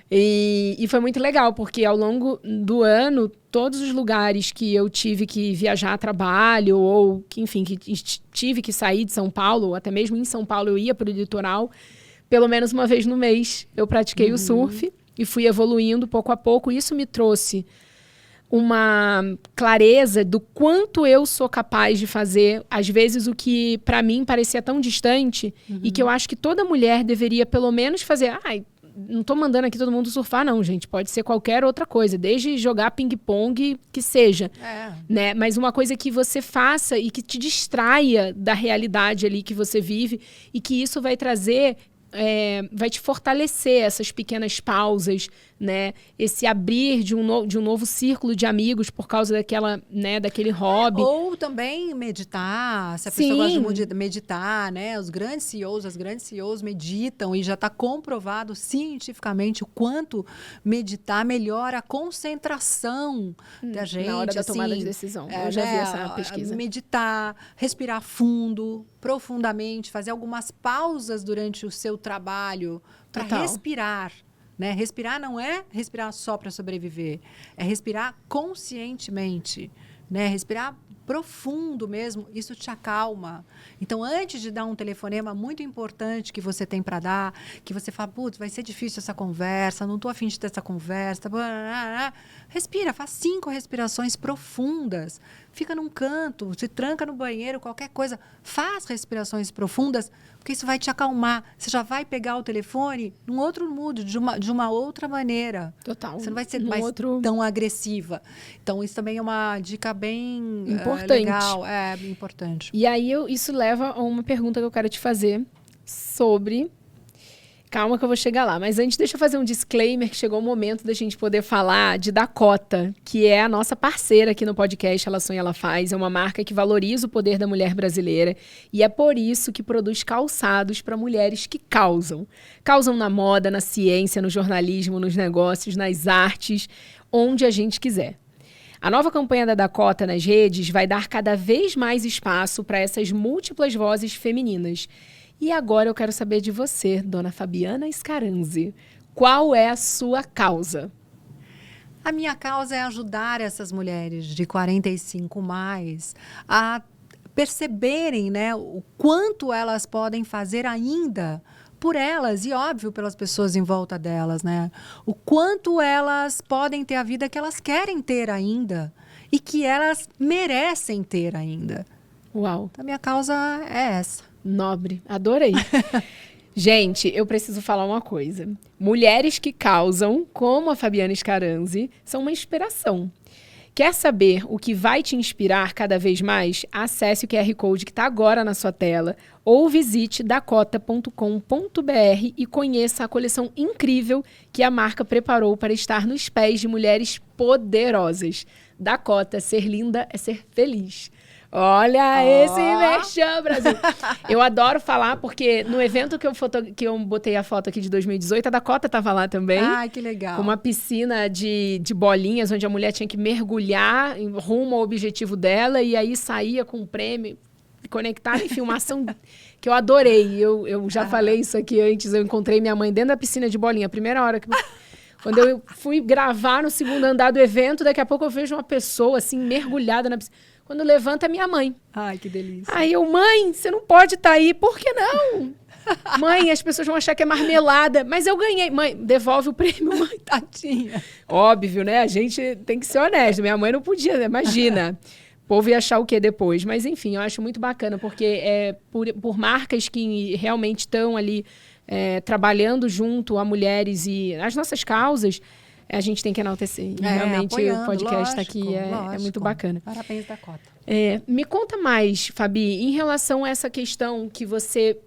E foi muito legal, porque ao longo do ano, todos os lugares que eu tive que viajar a trabalho, ou que, enfim, que tive que sair de São Paulo, ou até mesmo em São Paulo eu ia para o litoral, pelo menos uma vez no mês eu pratiquei o surf e fui evoluindo pouco a pouco. Isso me trouxe uma clareza do quanto eu sou capaz de fazer, às vezes, o que para mim parecia tão distante, e que eu acho que toda mulher deveria pelo menos fazer. Não tô mandando aqui todo mundo surfar, não, gente. Pode ser qualquer outra coisa, desde jogar ping-pong, que seja. Né? Mas uma coisa que você faça e que te distraia da realidade ali que você vive, e que isso vai trazer... vai te fortalecer essas pequenas pausas, né? Esse abrir de um novo círculo de amigos por causa daquele hobby. Ou também meditar, se a pessoa gosta de meditar, né? Os grandes CEOs, as grandes CEOs meditam, e já está comprovado cientificamente o quanto meditar melhora a concentração da gente. Na hora da tomada de decisão. Eu já vi essa pesquisa. Meditar, respirar fundo, profundamente, fazer algumas pausas durante o seu trabalho para respirar, né? Respirar não é respirar só para sobreviver, é respirar conscientemente, né? Respirar profundo mesmo, isso te acalma. Então, antes de dar um telefonema muito importante que você tem para dar, que você fala, putz, vai ser difícil essa conversa, não estou afim de ter essa conversa. Respira, faz 5 respirações profundas. Fica num canto, se tranca no banheiro, qualquer coisa. Faz respirações profundas, porque isso vai te acalmar. Você já vai pegar o telefone num outro mood, de uma outra maneira. Total. Você não vai ser mais tão agressiva. Então, isso também é uma dica bem legal. É, importante. E aí, isso leva a uma pergunta que eu quero te fazer sobre... Calma que eu vou chegar lá. Mas antes, deixa eu fazer um disclaimer que chegou o momento da gente poder falar de Dakota, que é a nossa parceira aqui no podcast Ela Sonha, Ela Faz. É uma marca que valoriza o poder da mulher brasileira e é por isso que produz calçados para mulheres que causam. Causam na moda, na ciência, no jornalismo, nos negócios, nas artes, onde a gente quiser. A nova campanha da Dakota nas redes vai dar cada vez mais espaço para essas múltiplas vozes femininas. E agora eu quero saber de você, dona Fabiana Scaranzi. Qual é a sua causa? A minha causa é ajudar essas mulheres de 45 mais a perceberem, né, o quanto elas podem fazer ainda por elas e, óbvio, pelas pessoas em volta delas, né? O quanto elas podem ter a vida que elas querem ter ainda e que elas merecem ter ainda. Uau! A minha causa é essa. Nobre, adorei. Gente, eu preciso falar uma coisa. Mulheres que causam, como a Fabiana Scaranzi, são uma inspiração. Quer saber o que vai te inspirar cada vez mais? Acesse o QR Code que está agora na sua tela ou visite dakota.com.br e conheça a coleção incrível que a marca preparou para estar nos pés de mulheres poderosas. Dakota, ser linda é ser feliz. Olha esse merchan, Brasil. Eu adoro falar, porque no evento que eu botei a foto aqui de 2018, a Dakota estava lá também. Ai, que legal. Com uma piscina de bolinhas, onde a mulher tinha que mergulhar rumo ao objetivo dela, e aí saía com um prêmio, conectada, enfim, uma ação que eu adorei. Eu já falei isso aqui antes, eu encontrei minha mãe dentro da piscina de bolinha, a primeira hora que... Quando eu fui gravar no segundo andar do evento, daqui a pouco eu vejo uma pessoa, assim, mergulhada na piscina. Quando levanta, é minha mãe. Ai, que delícia. Aí eu, mãe, você não pode estar aí. Por que não? Mãe, as pessoas vão achar que é marmelada. Mas eu ganhei. Mãe, devolve o prêmio, mãe. Tadinha. Óbvio, né? A gente tem que ser honesto. Minha mãe não podia, né? Imagina. O povo ia achar o quê depois? Mas, enfim, eu acho muito bacana, porque por marcas que realmente estão ali trabalhando junto a mulheres e as nossas causas, a gente tem que enaltecer. E realmente o podcast está aqui, é muito bacana. Parabéns, Dakota. Me conta mais, Fabi, em relação a essa questão que você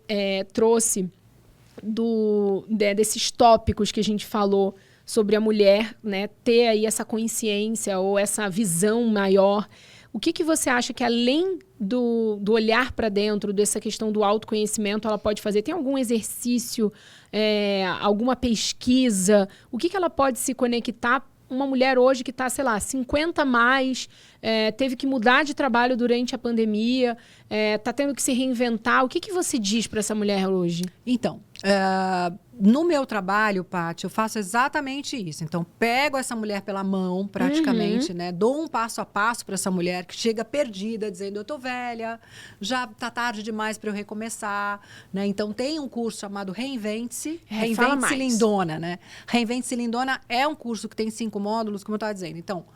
trouxe desses tópicos que a gente falou sobre a mulher, né, ter aí essa consciência ou essa visão maior. O que você acha que, além do olhar para dentro, dessa questão do autoconhecimento, ela pode fazer? Tem algum exercício, alguma pesquisa? O que ela pode se conectar? Uma mulher hoje que está, sei lá, 50 a mais, teve que mudar de trabalho durante a pandemia, está tendo que se reinventar. O que você diz para essa mulher hoje? Então, no meu trabalho, Paty, eu faço exatamente isso. Então, pego essa mulher pela mão, praticamente, né? Dou um passo a passo para essa mulher que chega perdida, dizendo, eu tô velha, já tá tarde demais para eu recomeçar, né? Então, tem um curso chamado Reinvente-se. Reinvente-se Lindona, né? Reinvente-se Lindona é um curso que tem 5 módulos, como eu estava dizendo. Então,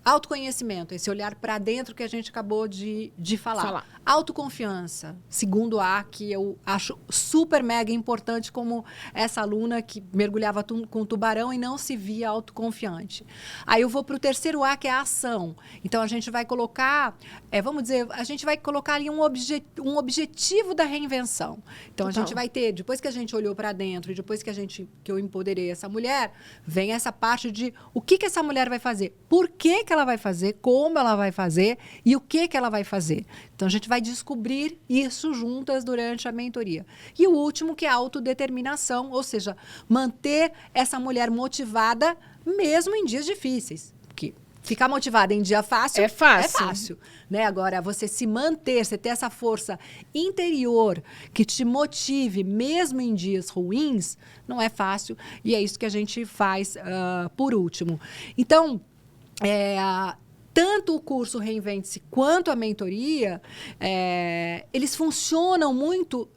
autoconhecimento, esse olhar para dentro que a gente acabou de falar. Autoconfiança, segundo A, que eu acho super mega importante, como essa aluna que mergulhava com tubarão e não se via autoconfiante. Aí eu vou para o terceiro A, que é a ação. Então, a gente vai colocar, vamos dizer, a gente vai colocar ali um objetivo da reinvenção. Então, a gente vai ter, depois que a gente olhou para dentro e depois que eu empoderei essa mulher, vem essa parte de o que essa mulher vai fazer, por que ela vai fazer, como ela vai fazer e o que ela vai fazer. Então, a gente vai descobrir isso juntas durante a mentoria. E o último, que é a autodeterminação, ou seja, manter essa mulher motivada mesmo em dias difíceis. Porque ficar motivada em dia fácil... É fácil. É fácil, né? Agora, você se manter, você ter essa força interior que te motive mesmo em dias ruins, não é fácil. E é isso que a gente faz por último. Então... tanto o curso Reinvente-se quanto a mentoria, eles funcionam muito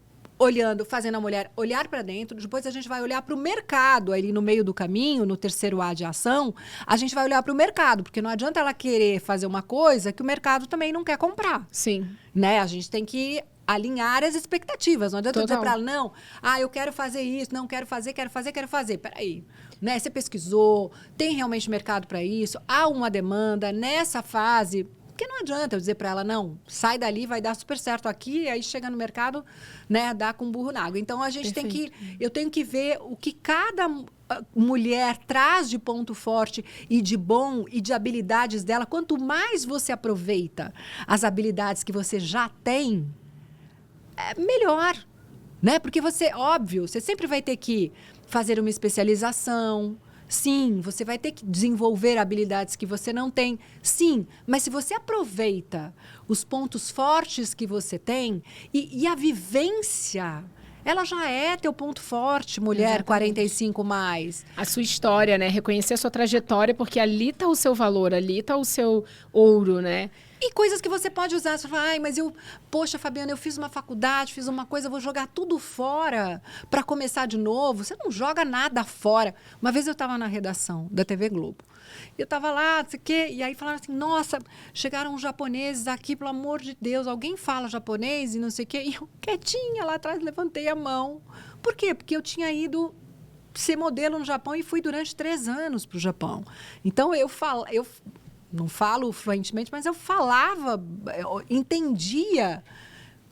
fazendo a mulher olhar para dentro. Depois a gente vai olhar para o mercado, ali no meio do caminho, no terceiro A de ação, a gente vai olhar para o mercado, porque não adianta ela querer fazer uma coisa que o mercado também não quer comprar. Sim. Né? A gente tem que alinhar as expectativas. Não adianta eu dizer para ela, não, eu quero fazer isso, não quero fazer. Peraí. Né? Você pesquisou, tem realmente mercado para isso, há uma demanda nessa fase. Porque não adianta eu dizer para ela, não, sai dali, vai dar super certo aqui, e aí chega no mercado, né, dá com burro na água. Então, eu tenho que ver o que cada mulher traz de ponto forte e de bom e de habilidades dela. Quanto mais você aproveita as habilidades que você já tem, melhor, né? Porque você sempre vai ter que fazer uma especialização. Sim, você vai ter que desenvolver habilidades que você não tem. Sim, mas se você aproveita os pontos fortes que você tem e a vivência, ela já é teu ponto forte, mulher. Exatamente. 45 mais. A sua história, né? Reconhecer a sua trajetória, porque ali está o seu valor, ali está o seu ouro, né? E coisas que você pode usar. Você fala, poxa, Fabiana, eu fiz uma faculdade, fiz uma coisa, eu vou jogar tudo fora para começar de novo. Você não joga nada fora. Uma vez eu estava na redação da TV Globo. Eu estava lá, não sei o quê, e aí falaram assim, nossa, chegaram os japoneses aqui, pelo amor de Deus, alguém fala japonês e não sei o quê. E eu, quietinha lá atrás, levantei a mão. Por quê? Porque eu tinha ido ser modelo no Japão e fui durante 3 anos para o Japão. Então, eu não falo fluentemente, mas eu falava, eu entendia.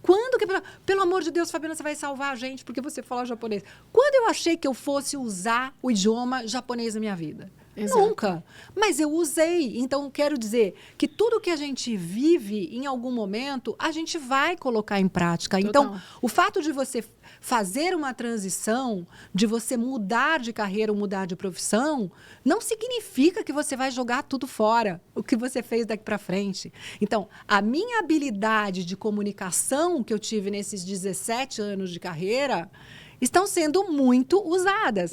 Quando que... Pelo amor de Deus, Fabiana, você vai salvar a gente porque você fala japonês. Quando eu achei que eu fosse usar o idioma japonês na minha vida? Exato. Nunca. Mas eu usei. Então, quero dizer que tudo que a gente vive, em algum momento, a gente vai colocar em prática. Total. Então, o fato de você fazer uma transição, de você mudar de carreira ou mudar de profissão, não significa que você vai jogar tudo fora, o que você fez daqui para frente. Então, a minha habilidade de comunicação que eu tive nesses 17 anos de carreira estão sendo muito usadas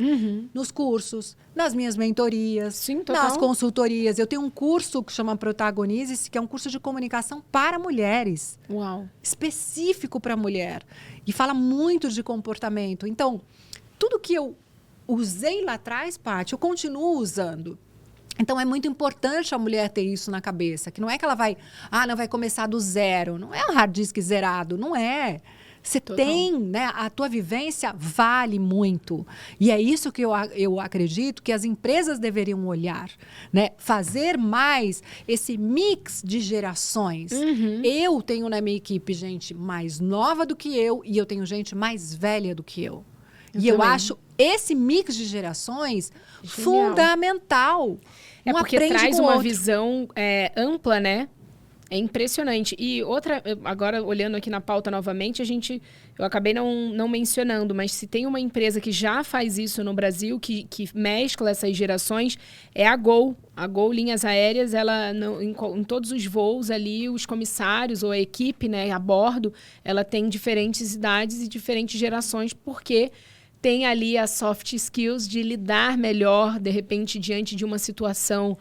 nos cursos, nas minhas mentorias, sim, nas consultorias. Eu tenho um curso que chama Protagonize-se, que é um curso de comunicação para mulheres. Uau. Específico para mulher. E fala muito de comportamento. Então, tudo que eu usei lá atrás, Paty, eu continuo usando. Então, é muito importante a mulher ter isso na cabeça. Que não é que ela vai começar do zero. Não é um hard disk zerado, não é. Você tem, né? A tua vivência vale muito. E é isso que eu acredito que as empresas deveriam olhar, né? Fazer mais esse mix de gerações. Eu tenho na minha equipe gente mais nova do que eu e eu tenho gente mais velha do que eu. Eu acho esse mix de gerações fundamental. É porque traz uma visão ampla, né? É impressionante. E outra, agora olhando aqui na pauta novamente, eu acabei não mencionando, mas se tem uma empresa que já faz isso no Brasil, que mescla essas gerações, é a Gol. A Gol Linhas Aéreas, ela em todos os voos ali, os comissários ou a equipe, né, a bordo, ela tem diferentes idades e diferentes gerações, porque tem ali a soft skills de lidar melhor, de repente, diante de uma situação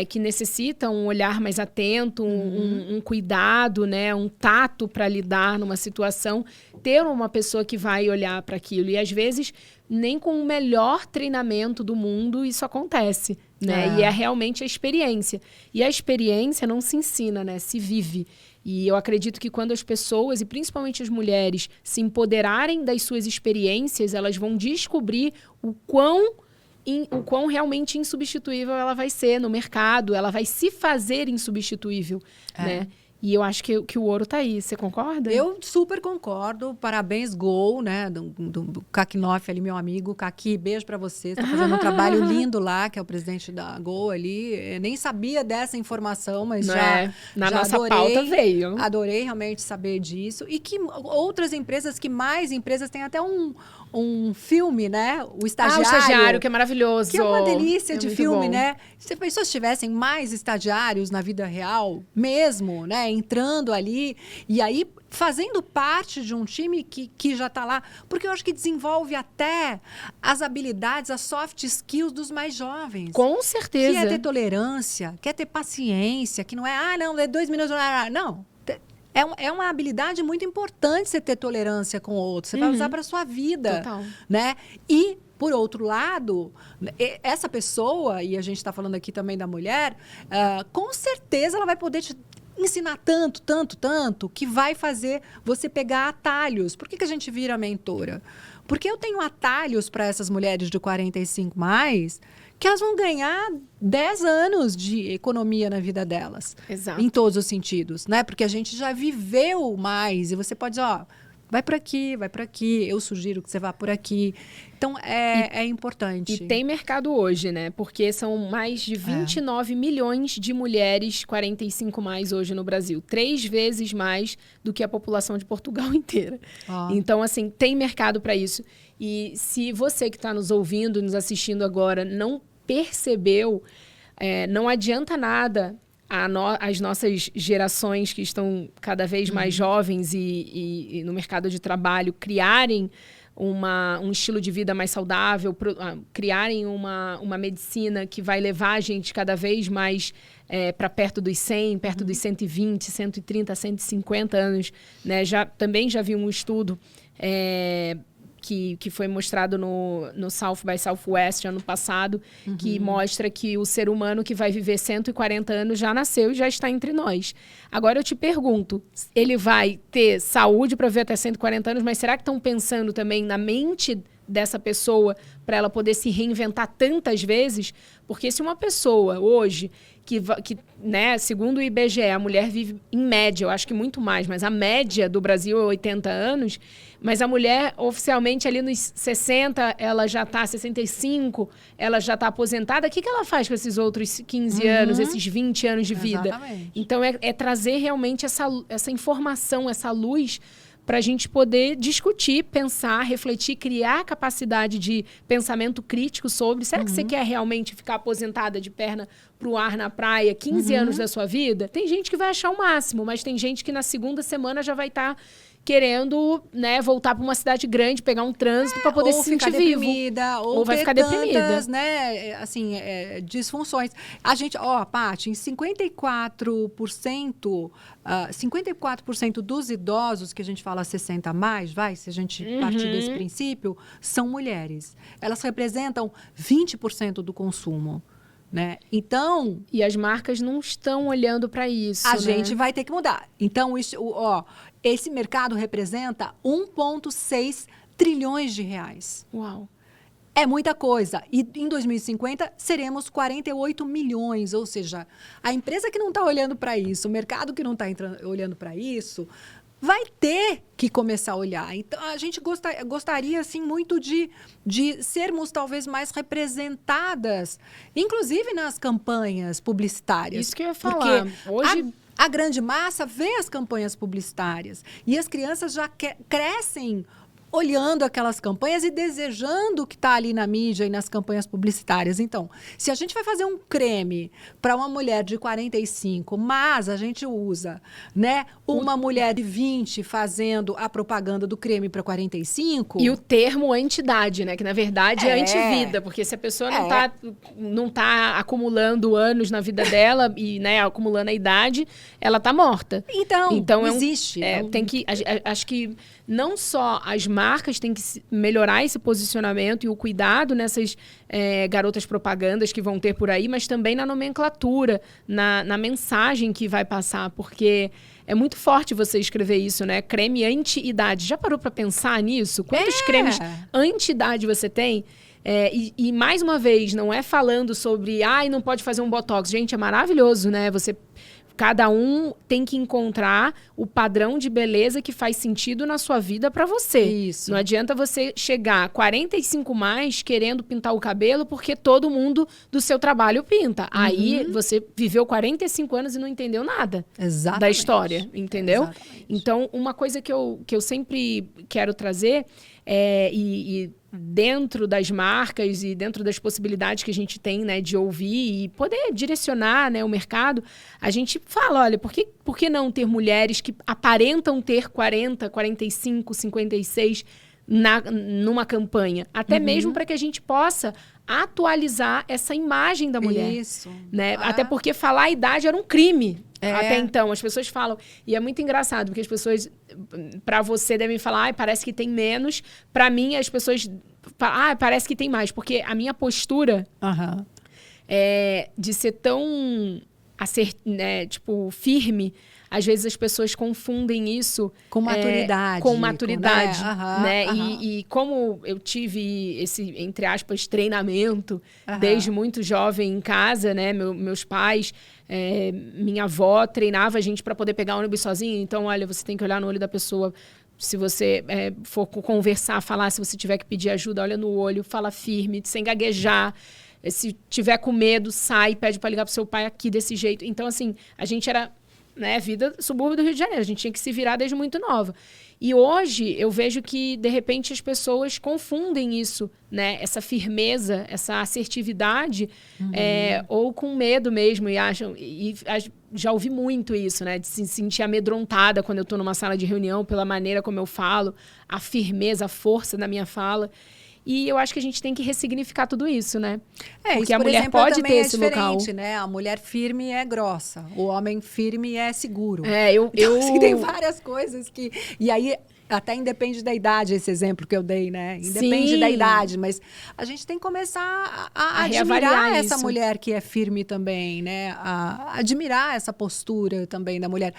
que necessita um olhar mais atento, um cuidado, né? Um tato para lidar numa situação, ter uma pessoa que vai olhar para aquilo. E, às vezes, nem com o melhor treinamento do mundo isso acontece, né? E é realmente a experiência. E a experiência não se ensina, né? Se vive. E eu acredito que quando as pessoas, e principalmente as mulheres, se empoderarem das suas experiências, elas vão descobrir o quão realmente insubstituível ela vai ser no mercado, ela vai se fazer insubstituível, né? E eu acho que o ouro tá aí. Você concorda? Eu super concordo. Parabéns, Gol, né? Do Kakinoff ali, meu amigo. Kaki, beijo pra você. Você tá fazendo um trabalho lindo lá, que é o presidente da Gol ali. Eu nem sabia dessa informação, mas na nossa pauta veio. Adorei realmente saber disso. E que outras empresas, mais empresas, têm até um filme, né? O Estagiário. O Estagiário, que é maravilhoso. Que é uma delícia de filme, né? Se pessoas tivessem mais estagiários na vida real, mesmo, né? Entrando ali, e aí fazendo parte de um time que já está lá. Porque eu acho que desenvolve até as habilidades, as soft skills dos mais jovens. Com certeza. Que é ter tolerância, quer ter paciência, que não é, não, é 2 minutos, não. É uma habilidade muito importante você ter tolerância com o outro. Você vai usar para sua vida. Total. Né? E, por outro lado, essa pessoa, e a gente está falando aqui também da mulher, com certeza ela vai poder te ensinar tanto, que vai fazer você pegar atalhos. Por que a gente vira mentora? Porque eu tenho atalhos para essas mulheres de 45 mais, que elas vão ganhar 10 anos de economia na vida delas. Exato. Em todos os sentidos, né? Porque a gente já viveu mais e você pode dizer, ó, vai por aqui, eu sugiro que você vá por aqui. Então, é importante. E tem mercado hoje, né? Porque são mais de 29 milhões de mulheres 45 mais hoje no Brasil. 3 vezes mais do que a população de Portugal inteira. Então, assim, tem mercado para isso. E se você que está nos ouvindo, nos assistindo agora, não percebeu, não adianta nada as nossas gerações que estão cada vez mais jovens e no mercado de trabalho criarem um estilo de vida mais saudável, criarem uma medicina que vai levar a gente cada vez mais para perto dos 100, perto dos 120, 130, 150 anos. Né? Também já vi um estudo que foi mostrado no South by Southwest ano passado, que mostra que o ser humano que vai viver 140 anos já nasceu e já está entre nós. Agora eu te pergunto, ele vai ter saúde para viver até 140 anos, mas será que estão pensando também na mente dessa pessoa para ela poder se reinventar tantas vezes? Porque se uma pessoa hoje, né, segundo o IBGE, a mulher vive em média, eu acho que muito mais, mas a média do Brasil é 80 anos, mas a mulher oficialmente ali nos 60, ela já está 65, ela já está aposentada. O que ela faz com esses outros 15 anos, esses 20 anos de vida? Exatamente. Então é trazer realmente essa informação, essa luz para a gente poder discutir, pensar, refletir, criar capacidade de pensamento crítico sobre será que você quer realmente ficar aposentada de perna pro ar na praia 15 anos da sua vida? Tem gente que vai achar o máximo, mas tem gente que na segunda semana já vai estar querendo, né, voltar para uma cidade grande, pegar um trânsito para poder se sentir vivo. Ou vai ter ficar deprimida. Tantas, né, assim, disfunções. A gente, Paty, em 54% dos idosos que a gente fala 60 a mais, se a gente partir desse princípio, são mulheres. Elas representam 20% do consumo. Né? Então, e as marcas não estão olhando para isso. A gente vai ter que mudar. Então, esse mercado representa 1,6 trilhões de reais. Uau! É muita coisa. E em 2050 seremos 48 milhões. Ou seja, a empresa que não está olhando para isso, o mercado que não está olhando para isso, vai ter que começar a olhar. Então, a gente gostaria, assim, muito de sermos, talvez, mais representadas, inclusive nas campanhas publicitárias. Isso que eu ia falar. Porque hoje a grande massa vê as campanhas publicitárias e as crianças já crescem olhando aquelas campanhas e desejando o que está ali na mídia e nas campanhas publicitárias. Então, se a gente vai fazer um creme para uma mulher de 45, mas a gente usa, né, uma mulher de 20 fazendo a propaganda do creme para 45... E o termo anti-idade, né? Que, na verdade, é anti-vida. Porque se a pessoa não tá acumulando anos na vida dela e, né, acumulando a idade, ela tá morta. Então não existe. Tem que... Acho que não só as marcas têm que melhorar esse posicionamento e o cuidado nessas garotas propagandas que vão ter por aí, mas também na nomenclatura, na mensagem que vai passar, porque é muito forte você escrever isso, né? Creme anti-idade. Já parou para pensar nisso? Quantos cremes anti-idade você tem? E mais uma vez, não é falando sobre, não pode fazer um botox. Gente, é maravilhoso, né? Cada um tem que encontrar o padrão de beleza que faz sentido na sua vida para você. Isso. Não adianta você chegar 45 mais querendo pintar o cabelo porque todo mundo do seu trabalho pinta. Aí você viveu 45 anos e não entendeu nada da história, entendeu? Exatamente. Então, uma coisa que eu sempre quero trazer e dentro das marcas e dentro das possibilidades que a gente tem, né, de ouvir e poder direcionar, né, o mercado, a gente fala, olha, por que não ter mulheres que aparentam ter 40, 45, 56 numa campanha? Até mesmo para que a gente possa atualizar essa imagem da mulher. Isso. Né? Até porque falar a idade era um crime. Até então, as pessoas falam... E é muito engraçado, porque as pessoas, para você, devem falar, parece que tem menos. Para mim, as pessoas falam, parece que tem mais. Porque a minha postura de ser tão, né, tipo, firme, às vezes as pessoas confundem isso... Com maturidade. Com maturidade. Né? E como eu tive esse, entre aspas, treinamento desde muito jovem em casa, né? Meus pais... minha avó treinava a gente para poder pegar ônibus sozinha. Então, olha, você tem que olhar no olho da pessoa. Se você for conversar, falar, se você tiver que pedir ajuda, olha no olho, fala firme, sem gaguejar. Se tiver com medo, sai, pede para ligar pro seu pai aqui desse jeito. Então, assim, a gente era, né, vida subúrbio do Rio de Janeiro. A gente tinha que se virar desde muito nova. E hoje eu vejo que, de repente, as pessoas confundem isso, né? Essa firmeza, essa assertividade, ou com medo mesmo, e acham. Já ouvi muito isso, né? De se sentir amedrontada quando eu estou numa sala de reunião, pela maneira como eu falo, a firmeza, a força da minha fala. E eu acho que a gente tem que ressignificar tudo isso, né? Porque isso, a mulher exemplo, pode ter esse local. Né? A mulher firme é grossa, o homem firme é seguro. Então, assim, tem várias coisas que... E aí... Até independe da idade, esse exemplo que eu dei, né? Independe da idade, mas a gente tem que começar a admirar essa mulher que é firme também, né? A admirar essa postura também da mulher.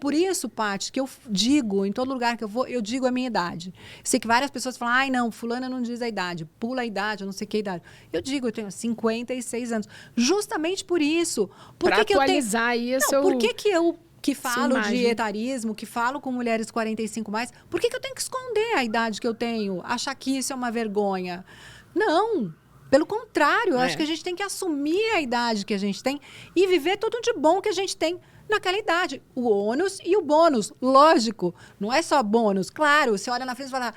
Por isso, Paty, que eu digo, em todo lugar que eu vou, eu digo a minha idade. Sei que várias pessoas falam, ai, não, fulana não diz a idade, pula a idade, eu não sei que idade. Eu digo, eu tenho 56 anos. Justamente por isso. Para atualizar isso. Por que eu... que falo de etarismo, que falo com mulheres 45 mais, por que eu tenho que esconder a idade que eu tenho? Achar que isso é uma vergonha? Não, pelo contrário, eu acho que a gente tem que assumir a idade que a gente tem e viver tudo de bom que a gente tem naquela idade. O ônus e o bônus, lógico. Não é só bônus. Claro, você olha na frente e fala,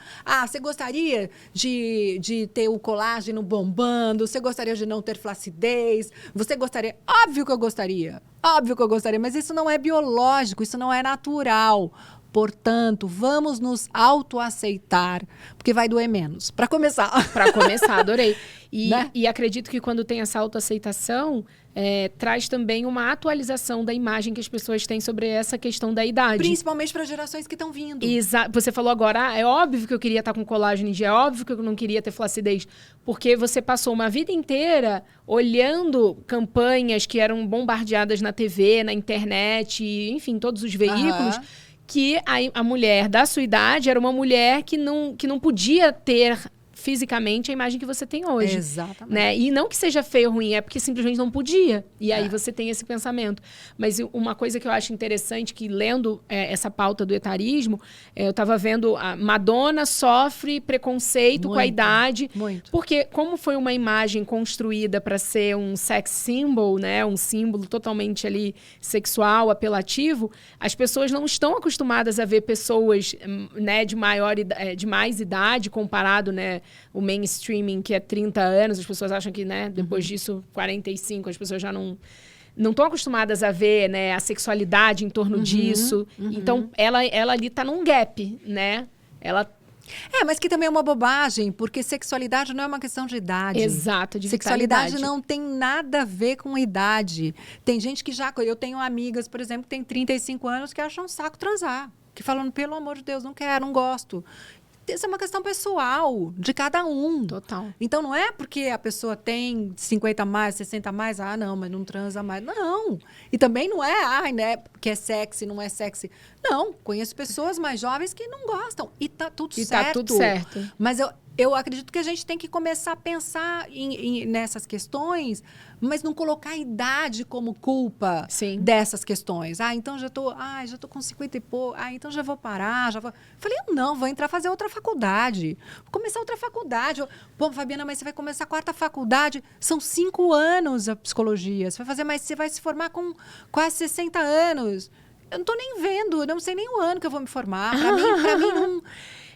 você gostaria de ter o colágeno bombando? Você gostaria de não ter flacidez? Você gostaria? Óbvio que eu gostaria. Óbvio que eu gostaria, mas isso não é biológico, isso não é natural. Portanto, vamos nos autoaceitar, porque vai doer menos. Para começar. Para começar, adorei. Né? E acredito que quando tem essa autoaceitação, traz também uma atualização da imagem que as pessoas têm sobre essa questão da idade. Principalmente para gerações que estão vindo. Você falou agora, é óbvio que eu queria estar com colágeno em dia, é óbvio que eu não queria ter flacidez, porque você passou uma vida inteira olhando campanhas que eram bombardeadas na TV, na internet, enfim, todos os veículos, que a mulher da sua idade era uma mulher que não podia ter fisicamente a imagem que você tem hoje. Exatamente. Né? E não que seja feio ou ruim, é porque simplesmente não podia. E aí você tem esse pensamento. Mas uma coisa que eu acho interessante, que lendo essa pauta do etarismo, eu estava vendo a Madonna sofre preconceito com a idade. Muito. Porque como foi uma imagem construída para ser um sex symbol, né? Um símbolo totalmente ali sexual, apelativo, as pessoas não estão acostumadas a ver pessoas, né, de mais idade comparado, né, o mainstreaming, que é 30 anos, as pessoas acham que, né, depois disso, 45, as pessoas já não estão acostumadas a ver, né, a sexualidade em torno disso. Então, ela ali está num gap, né? Mas que também é uma bobagem, porque sexualidade não é uma questão de idade. Exato, de sexualidade não tem nada a ver com idade. Tem gente que eu tenho amigas, por exemplo, que tem 35 anos que acham um saco transar. Que falam, pelo amor de Deus, não quero, não gosto. Isso é uma questão pessoal, de cada um. Total. Então, não é porque a pessoa tem 50 a mais, 60 a mais, não, mas não transa mais. Não. E também não é, né, que é sexy, não é sexy. Não, conheço pessoas mais jovens que não gostam. E tá tudo certo. Tá tudo certo. Mas eu acredito que a gente tem que começar a pensar nessas questões, mas não colocar a idade como culpa dessas questões. Então já tô com 50 e pouco, então já vou parar, Falei, não, vou entrar fazer outra faculdade. Vou começar outra faculdade. Pô, Fabiana, mas você vai começar a quarta faculdade, são 5 anos a psicologia. Você vai se formar com quase 60 anos. Eu não tô nem vendo, eu não sei nem o ano que eu vou me formar. Para mim não...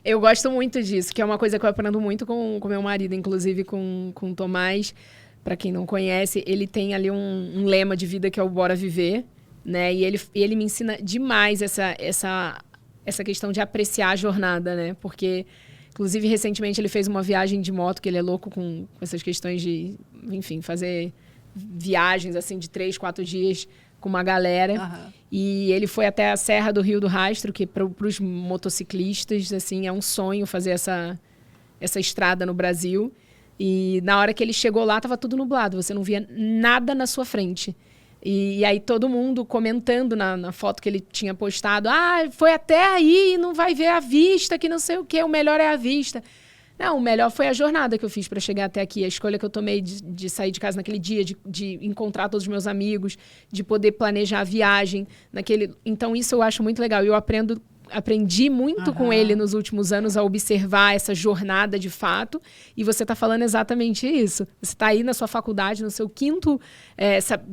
Eu gosto muito disso, que é uma coisa que eu aprendo muito com meu marido, inclusive com o Tomás. Para quem não conhece, ele tem ali um lema de vida que é o Bora Viver, né? E ele me ensina demais essa questão de apreciar a jornada, né? Porque, inclusive, recentemente ele fez uma viagem de moto, que ele é louco com essas questões de, enfim, fazer viagens assim de 3, 4 dias com uma galera. Uhum. E ele foi até a Serra do Rio do Rastro, que para os motociclistas, assim, é um sonho fazer essa estrada no Brasil. E na hora que ele chegou lá, estava tudo nublado, você não via nada na sua frente. E aí todo mundo comentando na foto que ele tinha postado, foi até aí e não vai ver a vista, que não sei o quê, o melhor é a vista. Não, o melhor foi a jornada que eu fiz para chegar até aqui, a escolha que eu tomei de sair de casa naquele dia, de encontrar todos os meus amigos, de poder planejar a viagem. Então isso eu acho muito legal. E eu aprendi muito com ele nos últimos anos a observar essa jornada de fato. E você está falando exatamente isso. Você está aí na sua faculdade, no seu 5º,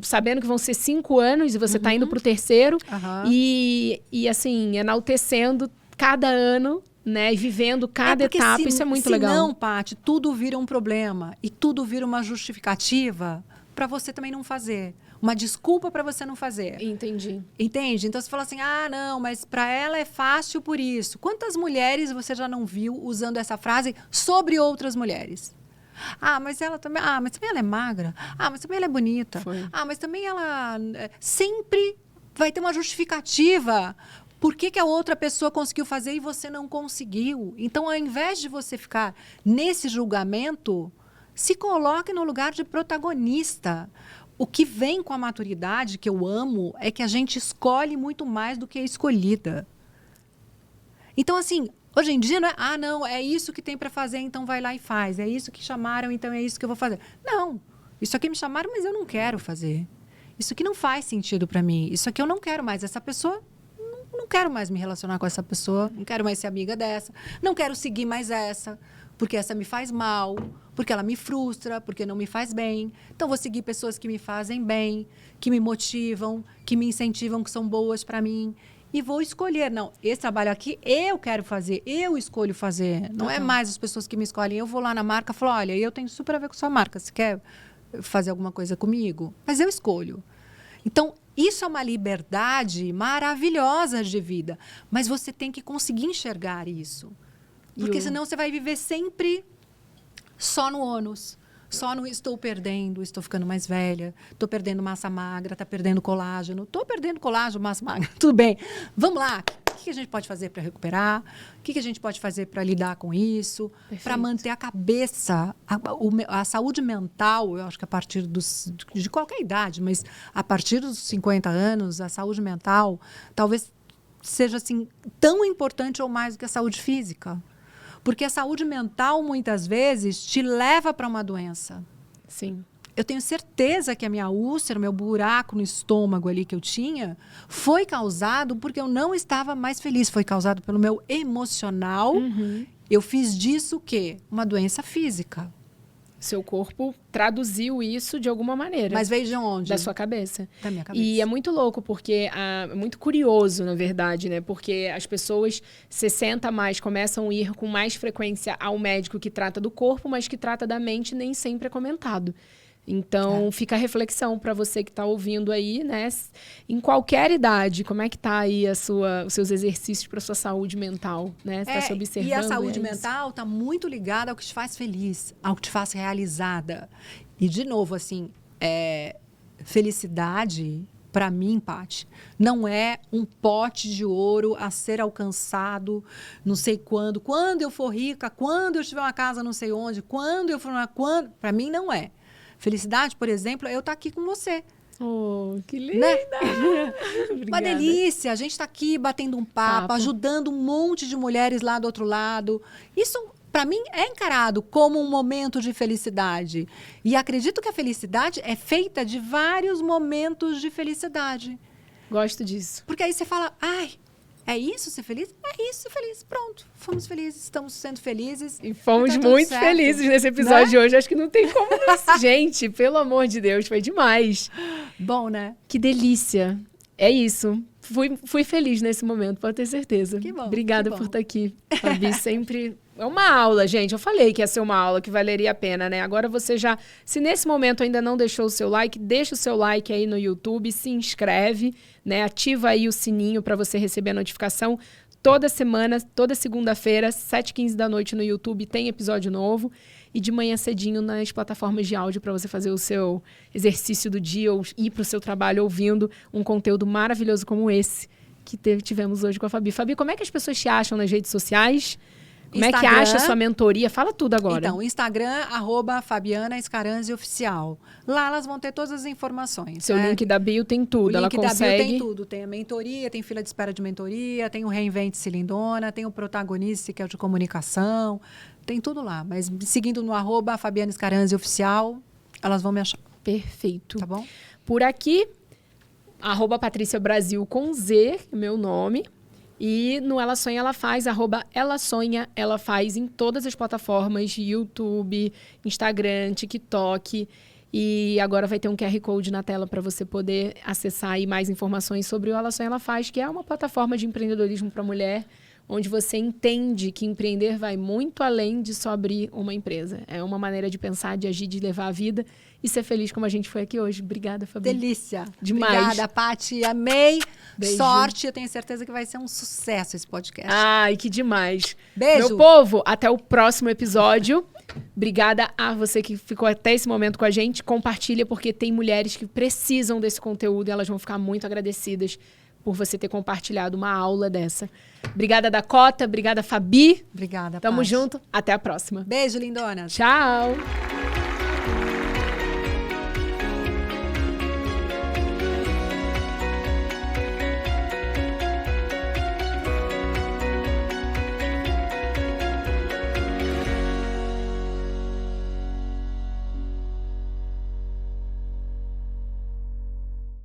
sabendo que vão ser 5 anos e você está indo para o 3º. E assim, enaltecendo cada ano, né? E vivendo cada etapa. Isso é muito legal. Senão, Paty, tudo vira um problema e tudo vira uma justificativa para você também não fazer. Uma desculpa para você não fazer. Entendi. Entende? Então, você fala assim, não, mas para ela é fácil por isso. Quantas mulheres você já não viu usando essa frase sobre outras mulheres? Mas ela também... mas também ela é magra. Mas também ela é bonita. Mas também ela... Sempre vai ter uma justificativa. Por que a outra pessoa conseguiu fazer e você não conseguiu? Então, ao invés de você ficar nesse julgamento, se coloque no lugar de protagonista. O que vem com a maturidade, que eu amo, é que a gente escolhe muito mais do que é escolhida. Então, assim, hoje em dia não é, não, é isso que tem para fazer, então vai lá e faz. É isso que chamaram, então é isso que eu vou fazer. Não, isso aqui me chamaram, mas eu não quero fazer. Isso aqui não faz sentido para mim. Isso aqui eu não quero mais. Essa pessoa, não quero mais me relacionar com essa pessoa, não quero mais ser amiga dessa, não quero seguir mais essa, porque essa me faz mal, porque ela me frustra, porque não me faz bem. Então, vou seguir pessoas que me fazem bem, que me motivam, que me incentivam, que são boas para mim. E vou escolher. Não, esse trabalho aqui eu quero fazer, eu escolho fazer. Não é mais as pessoas que me escolhem. Eu vou lá na marca e falo, olha, eu tenho super a ver com sua marca. Você quer fazer alguma coisa comigo? Mas eu escolho. Então, isso é uma liberdade maravilhosa de vida. Mas você tem que conseguir enxergar isso. Porque senão você vai viver sempre só no ônus. Só no estou perdendo, estou ficando mais velha, estou perdendo massa magra, está perdendo colágeno. Estou perdendo colágeno, massa magra. Tudo bem. Vamos lá. O que a gente pode fazer para recuperar? O que a gente pode fazer para lidar com isso? Para manter a cabeça, a saúde mental, eu acho que a partir de qualquer idade, mas a partir dos 50 anos, a saúde mental talvez seja assim, tão importante ou mais do que a saúde física. Porque a saúde mental, muitas vezes, te leva para uma doença. Sim. Eu tenho certeza que a minha úlcera, meu buraco no estômago ali que eu tinha, foi causado porque eu não estava mais feliz. Foi causado pelo meu emocional. Eu fiz disso o quê? Uma doença física. Seu corpo traduziu isso de alguma maneira. Mas veio de onde? Da sua cabeça. Da minha cabeça. E é muito louco, porque é muito curioso, na verdade, né? Porque as pessoas 60 a mais começam a ir com mais frequência ao médico que trata do corpo, mas que trata da mente nem sempre é comentado. Então, fica a reflexão para você que está ouvindo aí, né? Em qualquer idade, como é que tá aí os seus exercícios para sua saúde mental, né? Você está se observando. E a saúde mental está muito ligada ao que te faz feliz, ao que te faz realizada. E, de novo, assim, felicidade, para mim, Paty, não é um pote de ouro a ser alcançado não sei quando. Quando eu for rica, quando eu tiver uma casa não sei onde, quando eu for para mim, não é. Felicidade, por exemplo, é eu estar aqui com você. Oh, que linda! Né? Uma delícia. A gente está aqui batendo um papo, ajudando um monte de mulheres lá do outro lado. Isso, para mim, é encarado como um momento de felicidade. E acredito que a felicidade é feita de vários momentos de felicidade. Gosto disso. Porque aí você fala, é isso ser feliz? É isso ser feliz. Pronto, fomos felizes, estamos sendo felizes. E fomos muito felizes nesse episódio de hoje. Acho que não tem como não. Gente, pelo amor de Deus, foi demais. Bom, né? Que delícia. É isso. fui feliz nesse momento, pode ter certeza. Que bom. Obrigada que bom. por estar aqui, Fabi. Sempre é uma aula, gente. Eu falei que ia ser uma aula que valeria a pena, né? Agora você já, se nesse momento ainda não deixou o seu like, deixa o seu like aí no YouTube, se inscreve, né? Ativa aí o sininho para você receber a notificação. Toda semana, toda segunda-feira, 7h15 da noite no YouTube, tem episódio novo. E de manhã cedinho nas plataformas de áudio para você fazer o seu exercício do dia ou ir para o seu trabalho ouvindo um conteúdo maravilhoso como esse que tivemos hoje com a Fabi. Fabi, como é que as pessoas te acham nas redes sociais? Como é que acha a sua mentoria? Fala tudo agora. Então, Instagram, @FabianaScaranzi_oficial. Lá elas vão ter todas as informações. Seu link da bio tem tudo. O ela link consegue... da bio tem tudo. Tem a mentoria, tem fila de espera de mentoria, tem o Reinvente-se Lindona, tem o Protagonista, que é o de comunicação. Tem tudo lá. Mas seguindo no @FabianaScaranzi_oficial, elas vão me achar. Perfeito. Tá bom? Por aqui, @PatriciaBrasil com Z, meu nome. E no Ela Sonha, Ela Faz, @Ela Sonha, Ela Faz em todas as plataformas, YouTube, Instagram, TikTok. E agora vai ter um QR Code na tela para você poder acessar aí mais informações sobre o Ela Sonha, Ela Faz, que é uma plataforma de empreendedorismo para mulher, onde você entende que empreender vai muito além de só abrir uma empresa. É uma maneira de pensar, de agir, de levar a vida e ser feliz como a gente foi aqui hoje. Obrigada, Fabi. Delícia. Demais. Obrigada, Paty. Amei. Beijo. Sorte. Eu tenho certeza que vai ser um sucesso esse podcast. Ai, que demais. Beijo. Meu povo, até o próximo episódio. Obrigada a você que ficou até esse momento com a gente. Compartilha, porque tem mulheres que precisam desse conteúdo e elas vão ficar muito agradecidas por você ter compartilhado uma aula dessa. Obrigada, Dakota. Obrigada, Fabi. Obrigada, Tamo Paty. junto. Até a próxima. Beijo, lindona. Tchau.